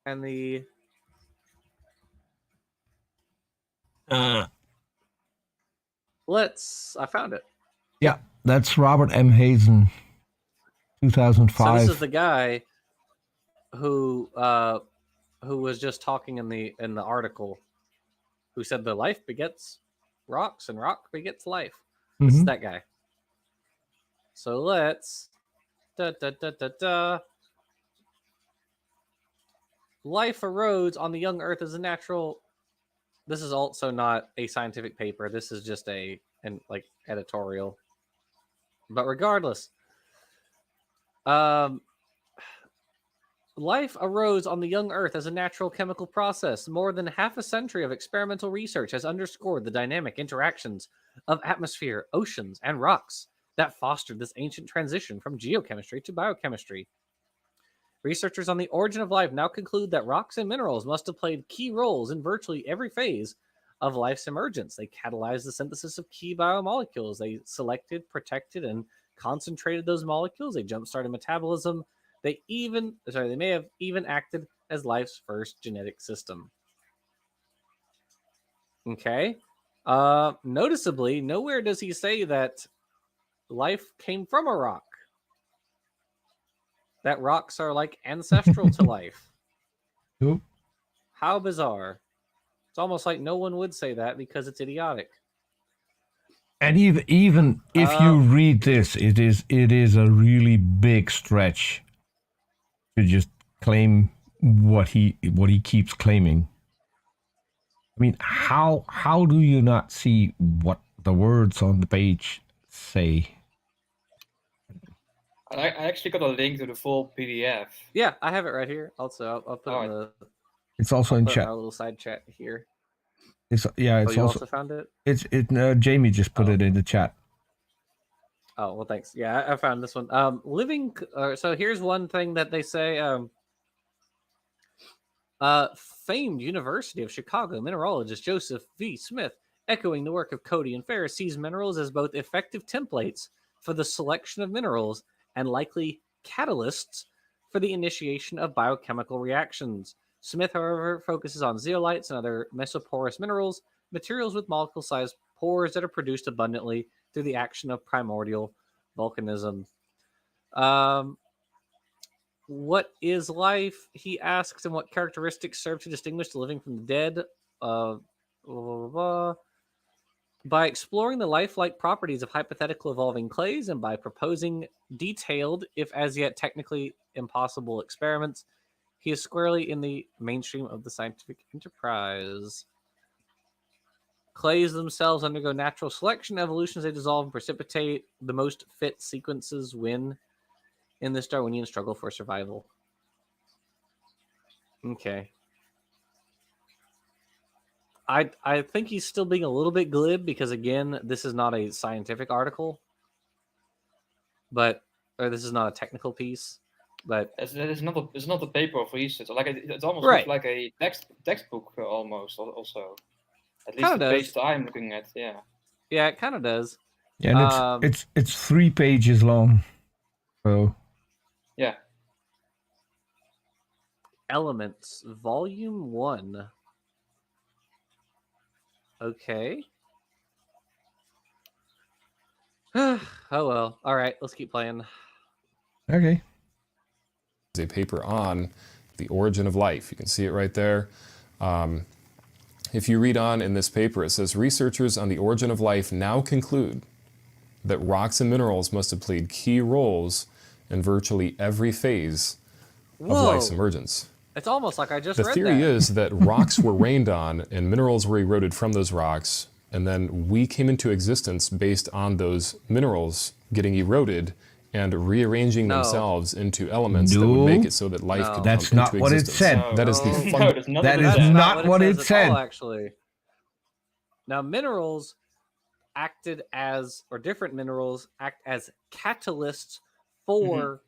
And the... I found it. Yeah, that's Robert M. Hazen, 2005. So this is the guy who was just talking in the article, who said the life begets rocks and rock begets life. This is that guy. So let's life erodes on the young Earth as a natural. This is also not a scientific paper. This is just an editorial. But regardless, life arose on the young Earth as a natural chemical process. More than half a century of experimental research has underscored the dynamic interactions of atmosphere, oceans, and rocks that fostered this ancient transition from geochemistry to biochemistry. Researchers on the origin of life now conclude that rocks and minerals must have played key roles in virtually every phase of life's emergence. They catalyzed the synthesis of key biomolecules. They selected, protected, and concentrated those molecules. They jump-started metabolism. They may have even acted as life's first genetic system. Okay. Noticeably, nowhere does he say that life came from a rock. That rocks are like ancestral to life. Nope. How bizarre. It's almost like no one would say that because it's idiotic. And even if you read this, it is a really big stretch to just claim what he keeps claiming. I mean, how do you not see what the words on the page say? I actually got a link to the full PDF. Yeah, I have it right here. Also, I'll put it in the. It's also in chat. Our little side chat here. It's you also found it. Jamie just put it in the chat. Oh well, thanks. Yeah, I found this one. So here's one thing that they say. Famed University of Chicago mineralogist Joseph V. Smith, echoing the work of Cody and Ferris, sees minerals as both effective templates for the selection of minerals and likely catalysts for the initiation of biochemical reactions. Smith, however, focuses on zeolites and other mesoporous minerals, materials with molecule size pores that are produced abundantly through the action of primordial volcanism. What is life? He asks, and what characteristics serve to distinguish the living from the dead? Blah, blah, blah. By exploring the lifelike properties of hypothetical evolving clays and by proposing detailed, if as yet technically impossible experiments, he is squarely in the mainstream of the scientific enterprise. Clays themselves undergo natural selection, evolution as they dissolve and precipitate. The most fit sequences win in this Darwinian struggle for survival. Okay. I think he's still being a little bit glib because, again, this is not a scientific article, or this is not a technical piece, but It's not a paper of research. Like it almost Right. looks like a textbook almost. Also, at least Kinda the page does. that I'm looking at. Yeah. yeah, it kind of does. Yeah, and it's 3 pages long. So Yeah. Elements, Volume 1. Okay. Oh well. All right, let's keep playing. okay. A paper on the origin of life. You can see it right there. If you read on in this paper, it says researchers on the origin of life now conclude that rocks and minerals must have played key roles in virtually every phase of life's emergence. It's almost like I just The read theory that. is that rocks were rained on and minerals were eroded from those rocks, and then we came into existence based on those minerals getting eroded and rearranging No. themselves into elements that would make it so that life No. could That's come not into what it existence. said. That is the No, that's not That what it is said. not what it says said. at all, actually. Now, minerals acted as, or different minerals act as catalysts for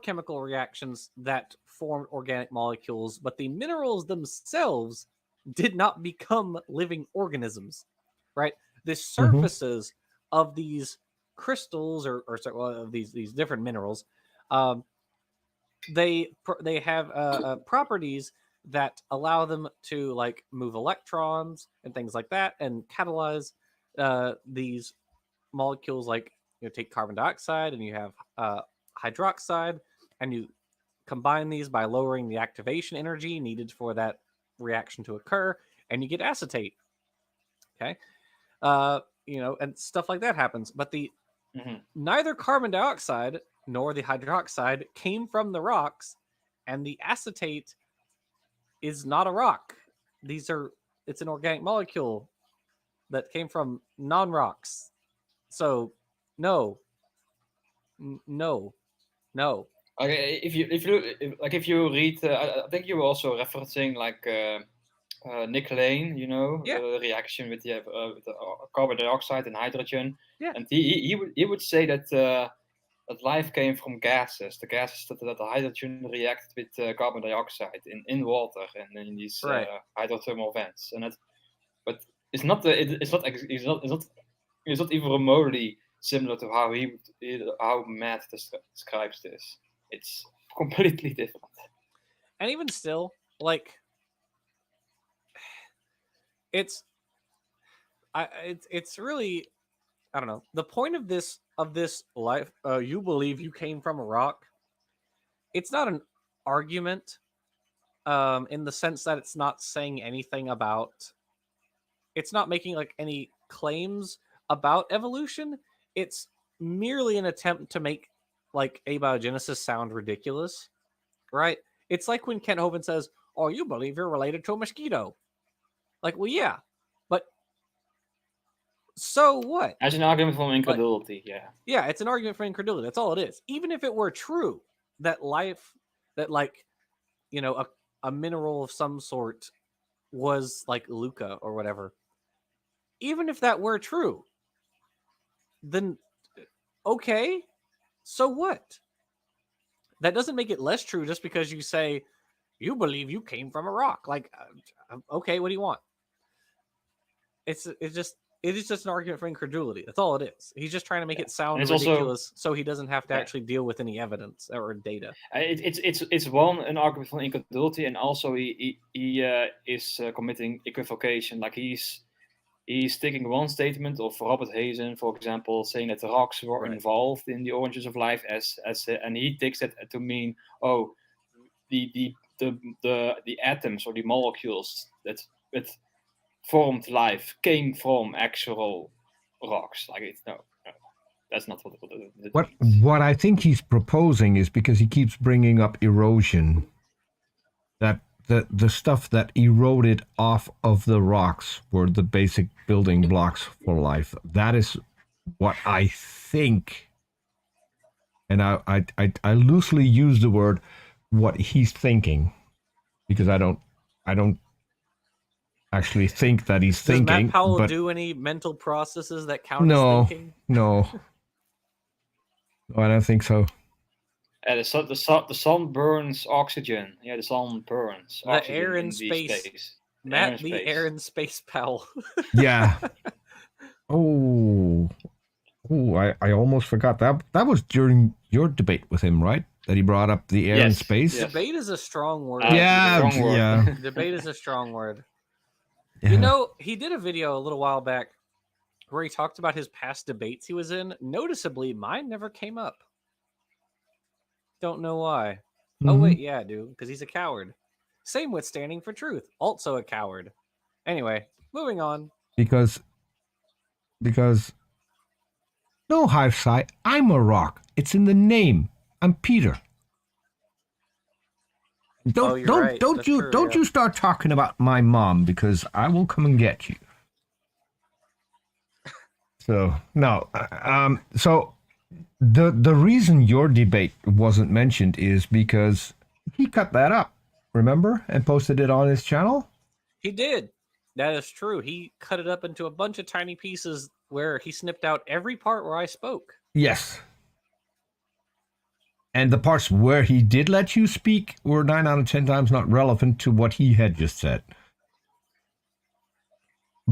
chemical reactions that formed organic molecules, but the minerals themselves did not become living organisms, right? The surfaces of these crystals, of these different minerals, they have properties that allow them to like move electrons and things like that, and catalyze these molecules. Like, take carbon dioxide and you have hydroxide, and you combine these by lowering the activation energy needed for that reaction to occur, and you get acetate. Okay, and stuff like that happens. But neither carbon dioxide nor the hydroxide came from the rocks, and the acetate is not a rock. It's an organic molecule that came from non-rocks. So, no. Okay, if you read, I think you were also referencing like Nick Lane, the reaction with the carbon dioxide and hydrogen, and he would say that that life came from gases. The gases that the hydrogen reacted with carbon dioxide in water and in these hydrothermal vents, but it's not even remotely similar to how Matt describes this. It's completely different. And even still, like, it's really, I don't know. The point of this life, you believe you came from a rock. It's not an argument, in the sense that it's not saying anything about. It's not making like any claims about evolution. It's merely an attempt to make like abiogenesis sound ridiculous, right? It's like when Kent Hovind says, "Oh, you believe you're related to a mosquito?" Like, well, yeah, but so what? As an argument for incredulity, Yeah, it's an argument for incredulity. That's all it is. Even if it were true that a mineral of some sort was like Luca or whatever, even if that were true, then okay, so what? That doesn't make it less true just because you say you believe you came from a rock. Like, okay, what do you want? It is just an argument for incredulity. That's all it is. He's just trying to make it sound ridiculous, so he doesn't have to actually deal with any evidence or data. It's an argument for incredulity, and also he is committing equivocation. Like he's he's taking one statement of Robert Hazen, for example, saying that the rocks were involved in the origins of life, and he takes it to mean, the atoms or the molecules that formed life came from actual rocks. Like it's no, that's not what it means. What I think he's proposing is, because he keeps bringing up erosion, that the stuff that eroded off of the rocks were the basic building blocks for life. That is what I think, and I loosely use the word what he's thinking, because I don't actually think that he's thinking. Does Matt Powell but do any mental processes that count as thinking? No, I don't think so. The sun burns oxygen. Yeah, the sun burns the oxygen air in space. space. Matt, the air in space, Powell. Yeah. Oh, I almost forgot that. That was during your debate with him, right? That he brought up the air in space. Yes. Debate is a strong word. Yeah. Debate is a strong word. Yeah. You know, he did a video a little while back where he talked about his past debates he was in. Noticeably, mine never came up. Don't know why. Mm-hmm. Oh, wait, yeah, dude, because he's a coward. Same with Standing for Truth, also a coward. Anyway, moving on. Because no, Hive Sci, I'm a rock. It's in the name. I'm Peter. Don't you start talking about my mom, because I will come and get you. So no, so the reason your debate wasn't mentioned is because he cut that up, remember, and posted it on his channel. He did. That is true. He cut it up into a bunch of tiny pieces where he snipped out every part where I spoke. Yes. And the parts where he did let you speak were 9 out of 10 times not relevant to what he had just said.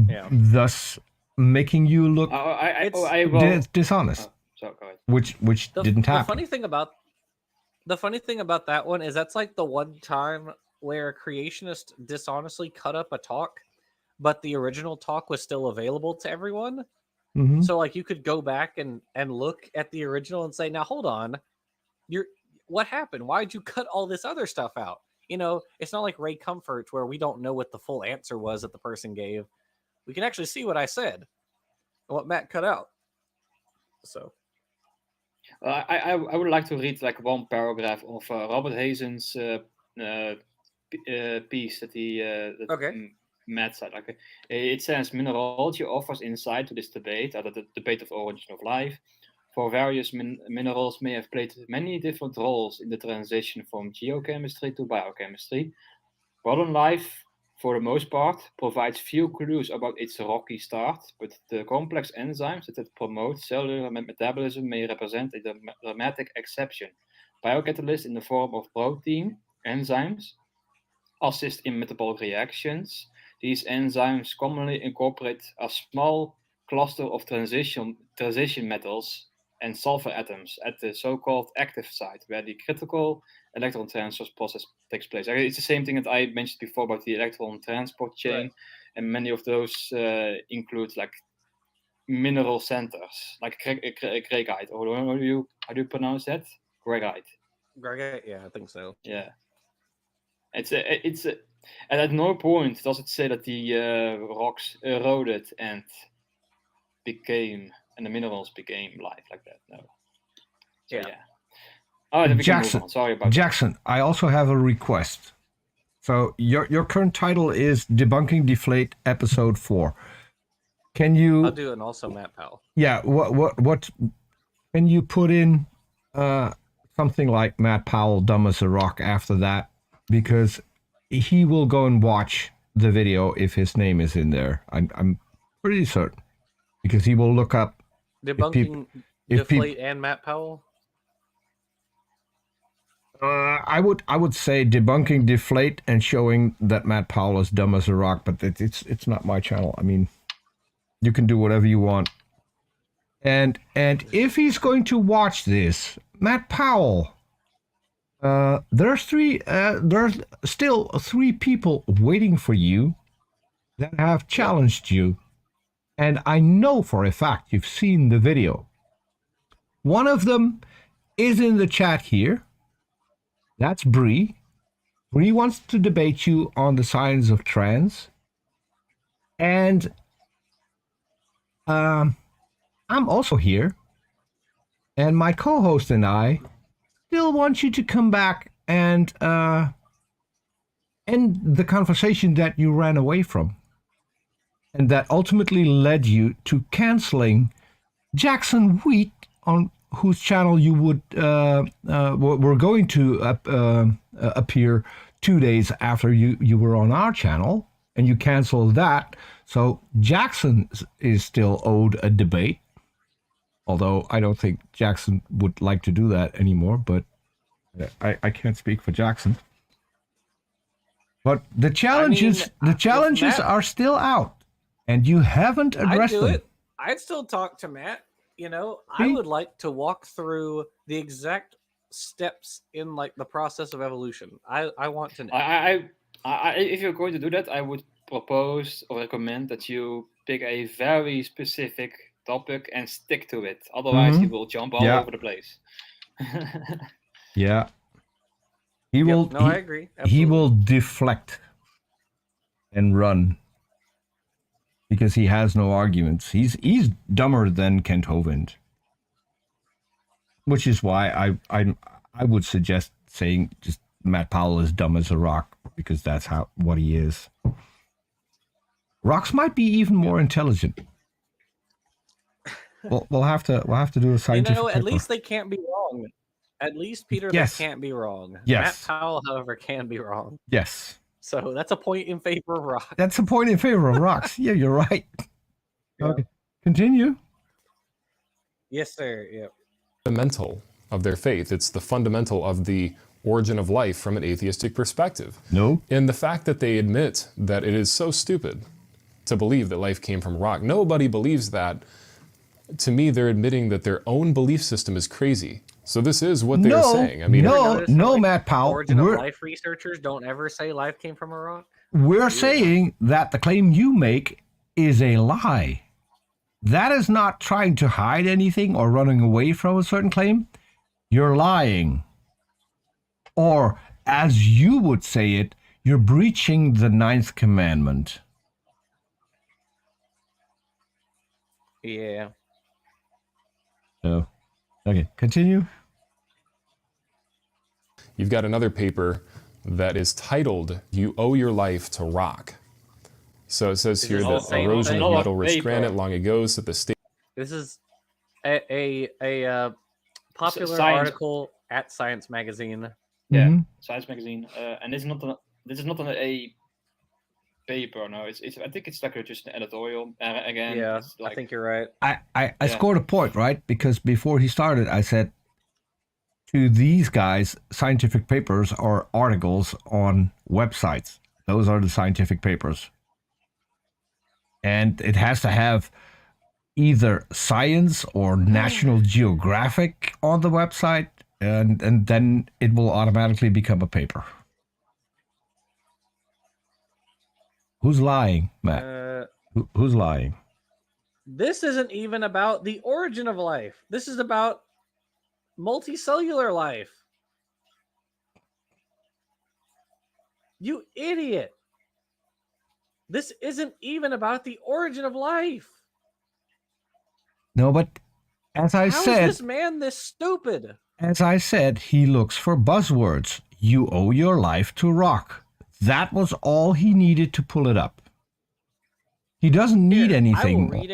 Yeah. Thus making you look dishonest. Sorry, go ahead. Which didn't happen. The funny thing about that one is that's like the one time where a creationist dishonestly cut up a talk, but the original talk was still available to everyone. Mm-hmm. So like you could go back and look at the original and say, now hold on, what happened? Why'd you cut all this other stuff out? You know, it's not like Ray Comfort where we don't know what the full answer was that the person gave. We can actually see what I said and what Matt cut out. So I would like to read like one paragraph of Robert Hazen's piece that Matt said. Like, it says, mineralogy offers insight to this debate, the debate of origin of life. For various minerals may have played many different roles in the transition from geochemistry to biochemistry. Modern life, for the most part, provides few clues about its rocky start, but the complex enzymes that promote cellular metabolism may represent a dramatic exception. Biocatalysts in the form of protein enzymes assist in metabolic reactions. These enzymes commonly incorporate a small cluster of transition metals and sulfur atoms at the so-called active site, where the critical electron transfer process takes place. It's the same thing that I mentioned before about the electron transport chain, right. And many of those include like mineral centers, like Gregite, or how do you pronounce that? Gregite. Gregite, yeah, I think so. Yeah, and at no point does it say that the rocks eroded and the minerals became life like that. No. So, yeah. Oh, Jackson. Sorry about Jackson. That. I also have a request. So your current title is Debunking Deflate Episode 4. Can you? I'll do it, and also Matt Powell. Yeah. What? Can you put in something like Matt Powell, dumb as a rock after that, because he will go and watch the video if his name is in there. I'm pretty certain, because he will look up Debunking Deflate and Matt Powell. I would say Debunking Deflate and showing that Matt Powell is dumb as a rock, but it's not my channel. I mean, you can do whatever you want. And if he's going to watch this, Matt Powell, there's still 3 people waiting for you that have challenged you And I know for a fact you've seen the video. One of them is in the chat here. That's Bree. Bree wants to debate you on the science of trans. And I'm also here. And my co-host and I still want you to come back and end the conversation that you ran away from. And that ultimately led you to canceling Jackson Wheat, on whose channel you would were going to appear 2 days after you were on our channel, and you canceled that. So Jackson is still owed a debate, although I don't think Jackson would like to do that anymore, but I can't speak for Jackson. But the challenges Matt, are still out, and you haven't addressed them. I'd still talk to Matt. You know, I would like to walk through the exact steps in like the process of evolution. I want to know. I if you're going to do that, I would propose or recommend that you pick a very specific topic and stick to it. Otherwise, you will jump all over the place. Yeah. He will. No, I agree. Absolutely. He will deflect and run because he has no arguments. He's dumber than Kent Hovind, which is why I would suggest saying just Matt Powell is dumb as a rock, because that's what he is. Rocks might be even more intelligent. We'll have to do a scientific paper. At least they can't be wrong. At least, Peter, Yes. they can't be wrong. Yes. Matt Powell, however, can be wrong. Yes. So that's a point in favor of Rock. That's a point in favor of rocks. Yeah, you're right. Yeah. Okay. Continue. Yes, sir. Yeah. Fundamental of their faith. It's the fundamental of the origin of life from an atheistic perspective. No. And the fact that they admit that it is so stupid to believe that life came from rock. Nobody believes that. To me, they're admitting that their own belief system is crazy. So this is what they're saying. I mean, no, Matt Powell. Origin of life researchers don't ever say life came from a rock. We're saying that the claim you make is a lie. That is not trying to hide anything or running away from a certain claim. You're lying. Or, as you would say it, you're breaching the 9th commandment. Yeah. So, okay, continue. You've got another paper that is titled, "You Owe Your Life to Rock." So it says here that erosion of metal rich granite long ago set the state. This is a popular Science. article at Science Magazine. Yeah, Mm-hmm. Science Magazine, and this is not a paper. No, it's I think it's like just an editorial. Again, Yeah, it's like, I think you're right. I scored a point, right? Because before he started, I said to these guys, scientific papers are articles on websites. Those are the scientific papers. And it has to have either Science or National Geographic on the website, and then it will automatically become a paper. Who's lying, Matt? Who's lying? This isn't even about the origin of life. This is about multicellular life. You idiot. This isn't even about the origin of life. No, but as I How said, is this man this stupid? as I said, he looks for buzzwords. You owe your life to rock. That was all he needed to pull it up. He doesn't need anything. I will read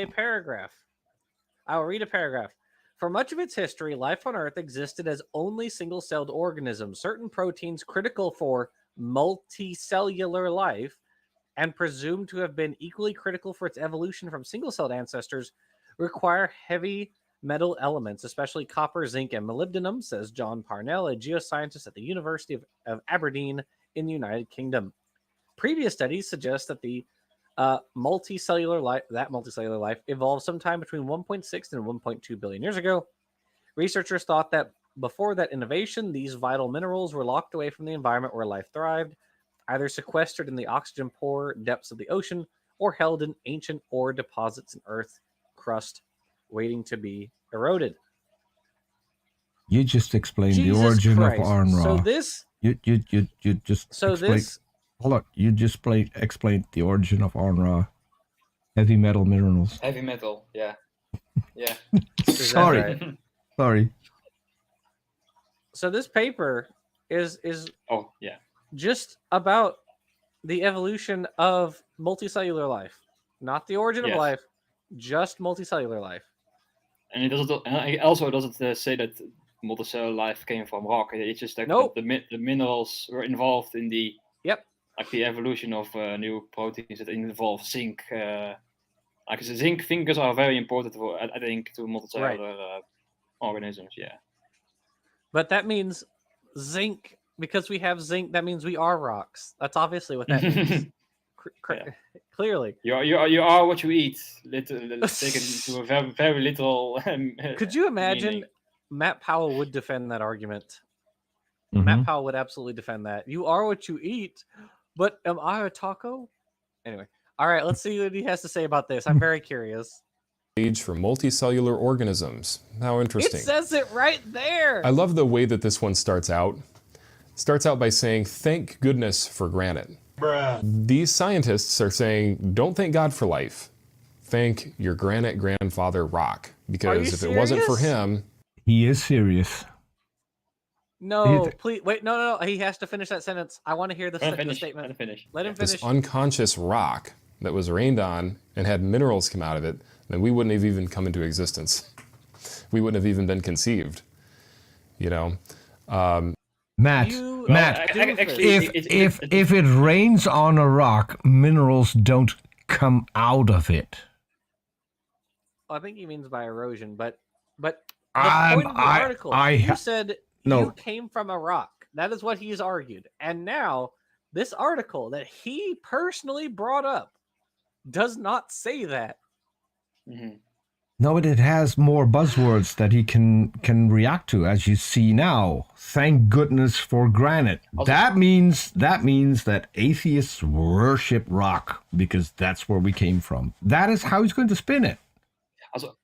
a paragraph. For much of its history, life on Earth existed as only single-celled organisms. Certain proteins critical for multicellular life and presumed to have been equally critical for its evolution from single-celled ancestors require heavy metal elements, especially copper, zinc, and molybdenum, says John Parnell, a geoscientist at the University of Aberdeen in the United Kingdom. Previous studies suggest that the multicellular life evolved sometime between 1.6 and 1.2 billion years ago. Researchers thought that before that innovation, these vital minerals were locked away from the environment where life thrived, either sequestered in the oxygen poor depths of the ocean or held in ancient ore deposits in earth crust waiting to be eroded. You just explained the Jesus origin Christ. of iron So raw. this You just so explained. this Hold on. You just explained the origin of iron raw. Heavy metal minerals. Heavy metal, yeah. Yeah. is that Sorry. right? Sorry. So this paper is Oh, yeah. just about the evolution of multicellular life, not the origin of Yes. life, just multicellular life. And it also doesn't say that multicellular life came from rock. It's just that Nope. the minerals were involved in the Yep. like the evolution of new proteins that involve zinc. Like zinc fingers are very important for, I think, to multicellular organisms. Yeah. But that means zinc, because we have zinc, that means we are rocks. That's obviously what that means. Yeah. Clearly. You are what you eat. Taken to a very, very little. Could you imagine meaning. Matt Powell would defend that argument? Mhm. Matt Powell would absolutely defend that. You are what you eat, but am I a taco? Anyway, all right, let's see what he has to say about this. I'm very curious. Age for multicellular organisms. How interesting. It says it right there. I love the way that this one starts out. Starts out by saying, thank goodness for granite. These scientists are saying, don't thank God for life. Thank your granite grandfather rock. Because if it wasn't for serious? him, He is serious. No, please wait. No. He has to finish that sentence. I want to hear the statement. Finish. Let him this finish. unconscious rock that was rained on and had minerals come out of it, then we wouldn't have even come into existence. We wouldn't have even been conceived. You know? Matt, if it rains on a rock, minerals don't come out of it. I think he means by erosion, but the point of the article, you said you came from a rock. That is what he's argued. And now this article that he personally brought up does not say that. Mm-hmm. No, but it has more buzzwords that he can react to, as you see now. Thank goodness for granite. Also, that means that atheists worship rock because that's where we came from. That is how he's going to spin it. Also,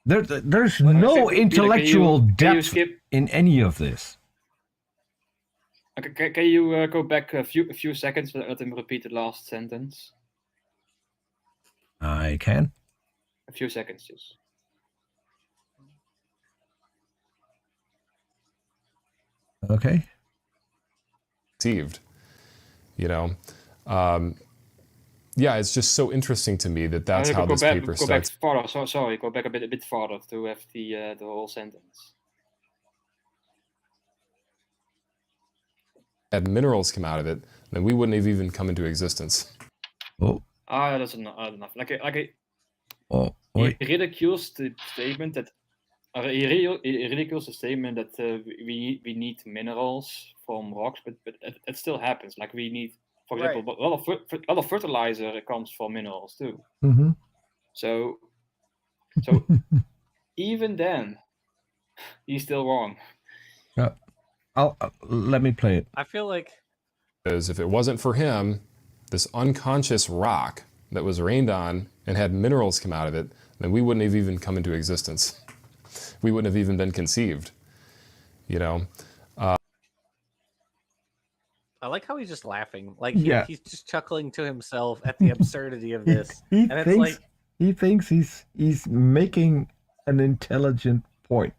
there's no intellectual depth in any of this. Okay, can you go back a few seconds and let him repeat the last sentence? I can. A few seconds, just. Okay. Conceived. You know? Yeah, it's just so interesting to me that that's how this paper starts. Go back farther. Sorry, go back a bit farther to have the whole sentence. Had minerals come out of it, then we wouldn't have even come into existence. Oh. That's enough. Oh. He ridicules the statement that we need minerals from rocks, but it still happens. Like we need, for example, a lot of fertilizer comes from minerals too. Mm-hmm. So even then, he's still wrong. Let me play it. I feel like because if it wasn't for him, this unconscious rock that was rained on and had minerals come out of it, then we wouldn't have even come into existence. We wouldn't have even been conceived. You know? I like how he's just laughing. Like he's just chuckling to himself at the absurdity of this. He thinks he's making an intelligent point.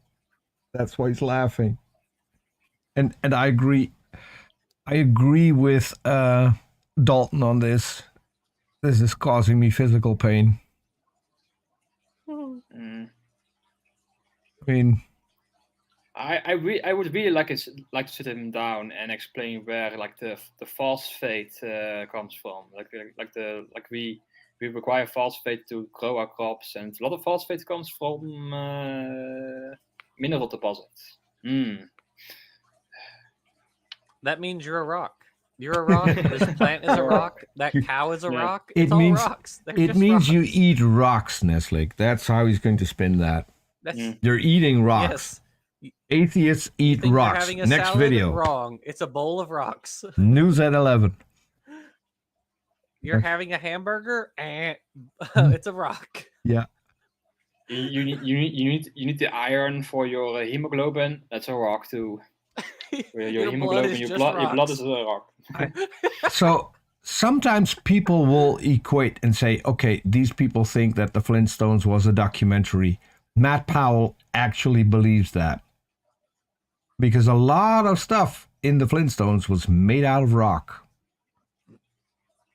That's why he's laughing. And I agree. I agree with Dalton on this. This is causing me physical pain. Mm. I mean, I would really like to sit him down and explain where like the phosphate comes from. Like we require phosphate to grow our crops, and a lot of phosphate comes from mineral deposits. That means you're a rock. You're a rock. This plant is a rock. That cow is a rock. It's all rocks. It means you eat rocks, Neslik. That's how he's going to spin that. You're eating rocks. Yes. Atheists eat rocks. Next video. Wrong. It's a bowl of rocks. News at 11. You're having a hamburger, and it's a rock. Yeah. You need the iron for your hemoglobin. That's a rock too. Your hemoglobin, your blood is a rock. So sometimes people will equate and say, okay, these people think that the Flintstones was a documentary. Matt Powell actually believes that. Because a lot of stuff in the Flintstones was made out of rock.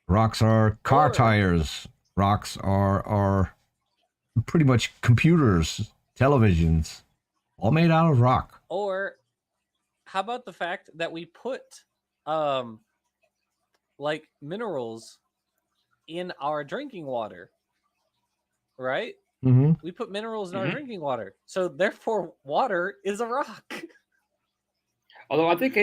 Rocks are car tires. Rocks are pretty much computers, televisions, all made out of rock. Or how about the fact that we put like minerals in our drinking water, right? Mm-hmm. We put minerals in our drinking water, so therefore water is a rock. Although I think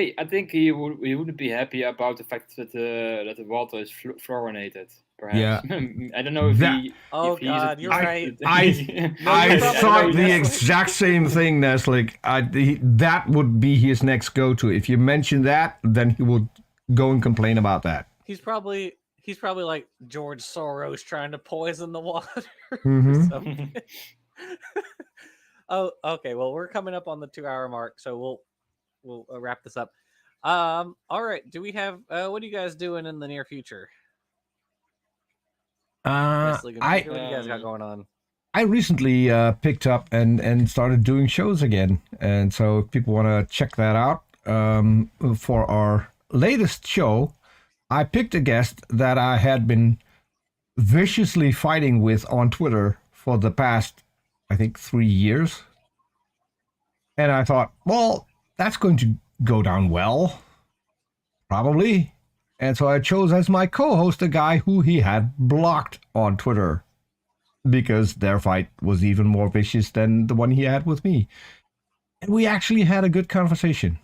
he wouldn't be happy about the fact that the water is fluorinated. Perhaps. Yeah. I don't know if he. Oh if God, you're right. I thought the exact same thing, Neslik. That would be his next go-to. If you mention that, then he would go and complain about that. He's probably like George Soros trying to poison the water. Mm-hmm. Oh, okay. Well, we're coming up on the 2-hour mark, so we'll wrap this up. All right. Do we have what are you guys doing in the near future? What do you guys got going on? I recently picked up and started doing shows again, and so if people want to check that out, for our latest show, I picked a guest that I had been viciously fighting with on Twitter for the past, I think, 3 years, and I thought, well, that's going to go down well, probably. And so I chose as my co-host a guy who he had blocked on Twitter because their fight was even more vicious than the one he had with me. And we actually had a good conversation.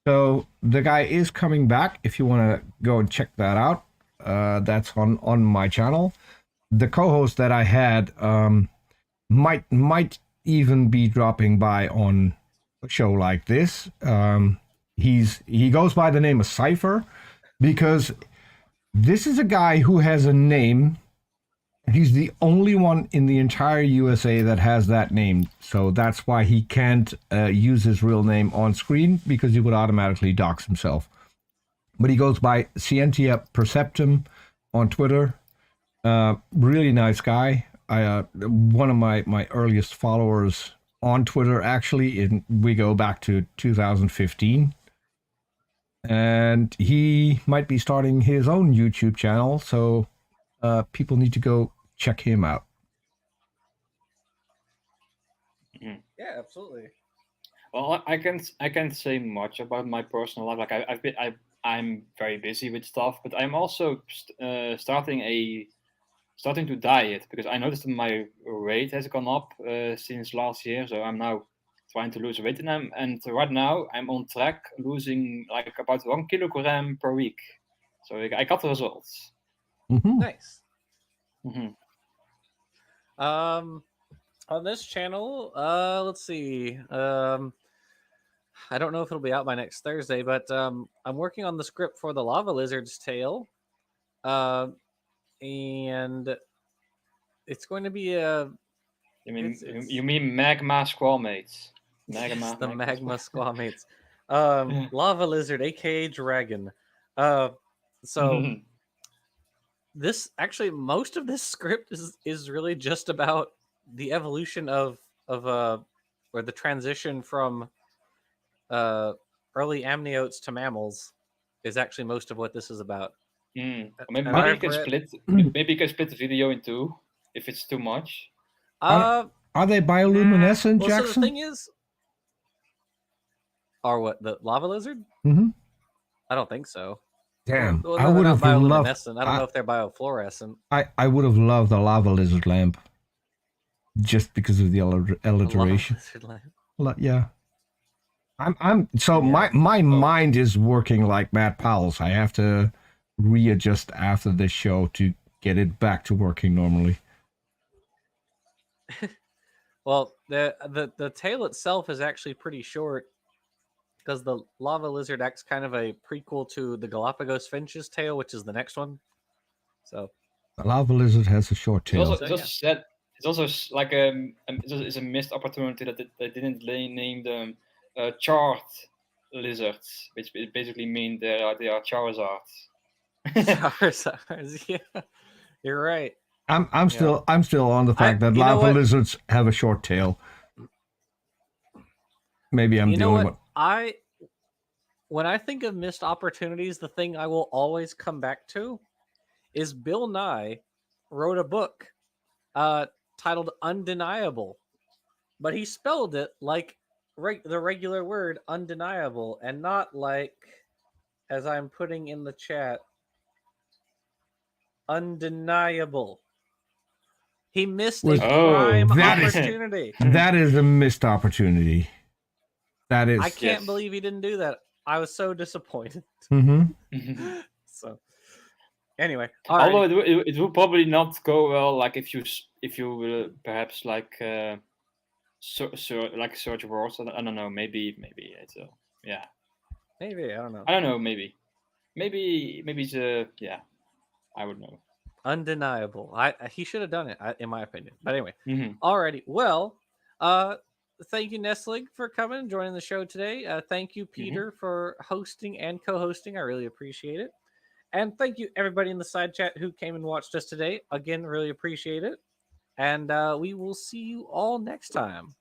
So the guy is coming back. If you want to go and check that out, that's on my channel. The co-host that I had might even be dropping by on a show like this. He goes by the name of Cypher, because this is a guy who has a name. He's the only one in the entire USA that has that name. So that's why he can't use his real name on screen, because he would automatically dox himself. But he goes by Scientia Perceptum on Twitter. Really nice guy. One of my earliest followers on Twitter, actually. We go back to 2015. And he might be starting his own YouTube channel, so people need to go check him out. Yeah, absolutely. Well, I can't say much about my personal life. Like I'm very busy with stuff, but I'm also starting to diet, because I noticed that my weight has gone up since last year. So I'm now trying to lose weight, and right now I'm on track, losing like about 1 kilogram per week. So I got the results. Mm-hmm. Nice. On this channel, let's see. I don't know if it'll be out by next Thursday, but I'm working on the script for the Lava Lizard's Tale, and it's going to be a. You mean magma squamates? The magma squamates. Lava Lizard, aka Dragon. So this actually, most of this script is really just about the evolution of or the transition from early amniotes to mammals is actually most of what this is about. Maybe you can split the video in two if it's too much. Are they bioluminescent, well, Jackson? So the thing is, or what, the lava lizard? Mm-hmm. I don't think so. Damn, Well, I would have loved. I don't know if they're biofluorescent. I would have loved the lava lizard lamp, just because of the alliteration. Yeah, my mind is working like Matt Powell's. I have to readjust after this show to get it back to working normally. Well, the tail itself is actually pretty short, because the lava lizard acts kind of a prequel to the Galapagos finch's tail, which is the next one. So A lava lizard has a short It's tail. also, it's also said. It's also like it's a missed opportunity that they didn't name them chart lizards, which basically mean they are Charizards. Charizards, yeah, you're right. I'm still on the fact that you know lava what? lizards have a short tail. Maybe I'm You the know only what? one. When I think of missed opportunities, the thing I will always come back to is Bill Nye wrote a book titled Undeniable, but he spelled it like the regular word undeniable and not like, as I'm putting in the chat, undeniable. He missed a prime opportunity. That is a missed opportunity. That is. I can't believe he didn't do that. I was so disappointed. Mm-hmm. So, anyway, although it will probably not go well, like if you will perhaps like like search words. I don't know. Maybe it's yeah. Maybe I don't know. I don't know. Maybe it's yeah. I would know. Undeniable. He should have done it, in my opinion. But anyway, Mm-hmm. Alrighty. Well, thank you, Nestling, for coming and joining the show today. Thank you, Peter, for hosting and co-hosting. I really appreciate it. And thank you, everybody in the side chat who came and watched us today. Again, really appreciate it. And we will see you all next time.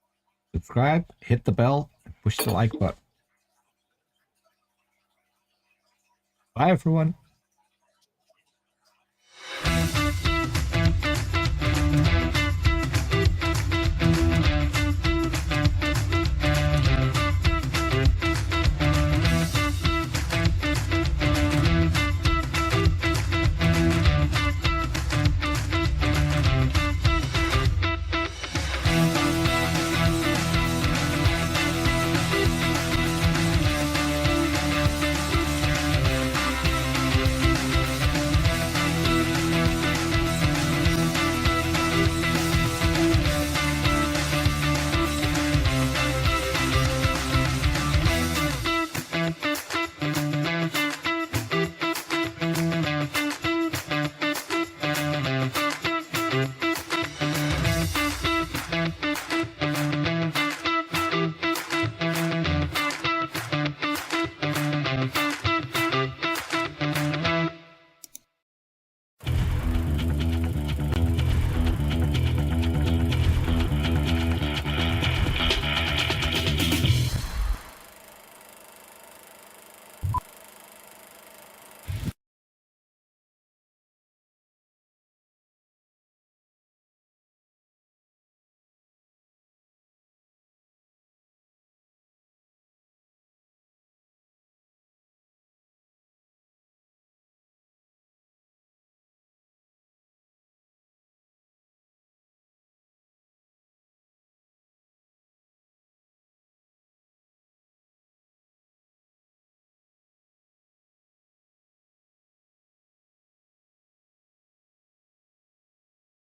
Subscribe, hit the bell, push the like button. Bye, everyone.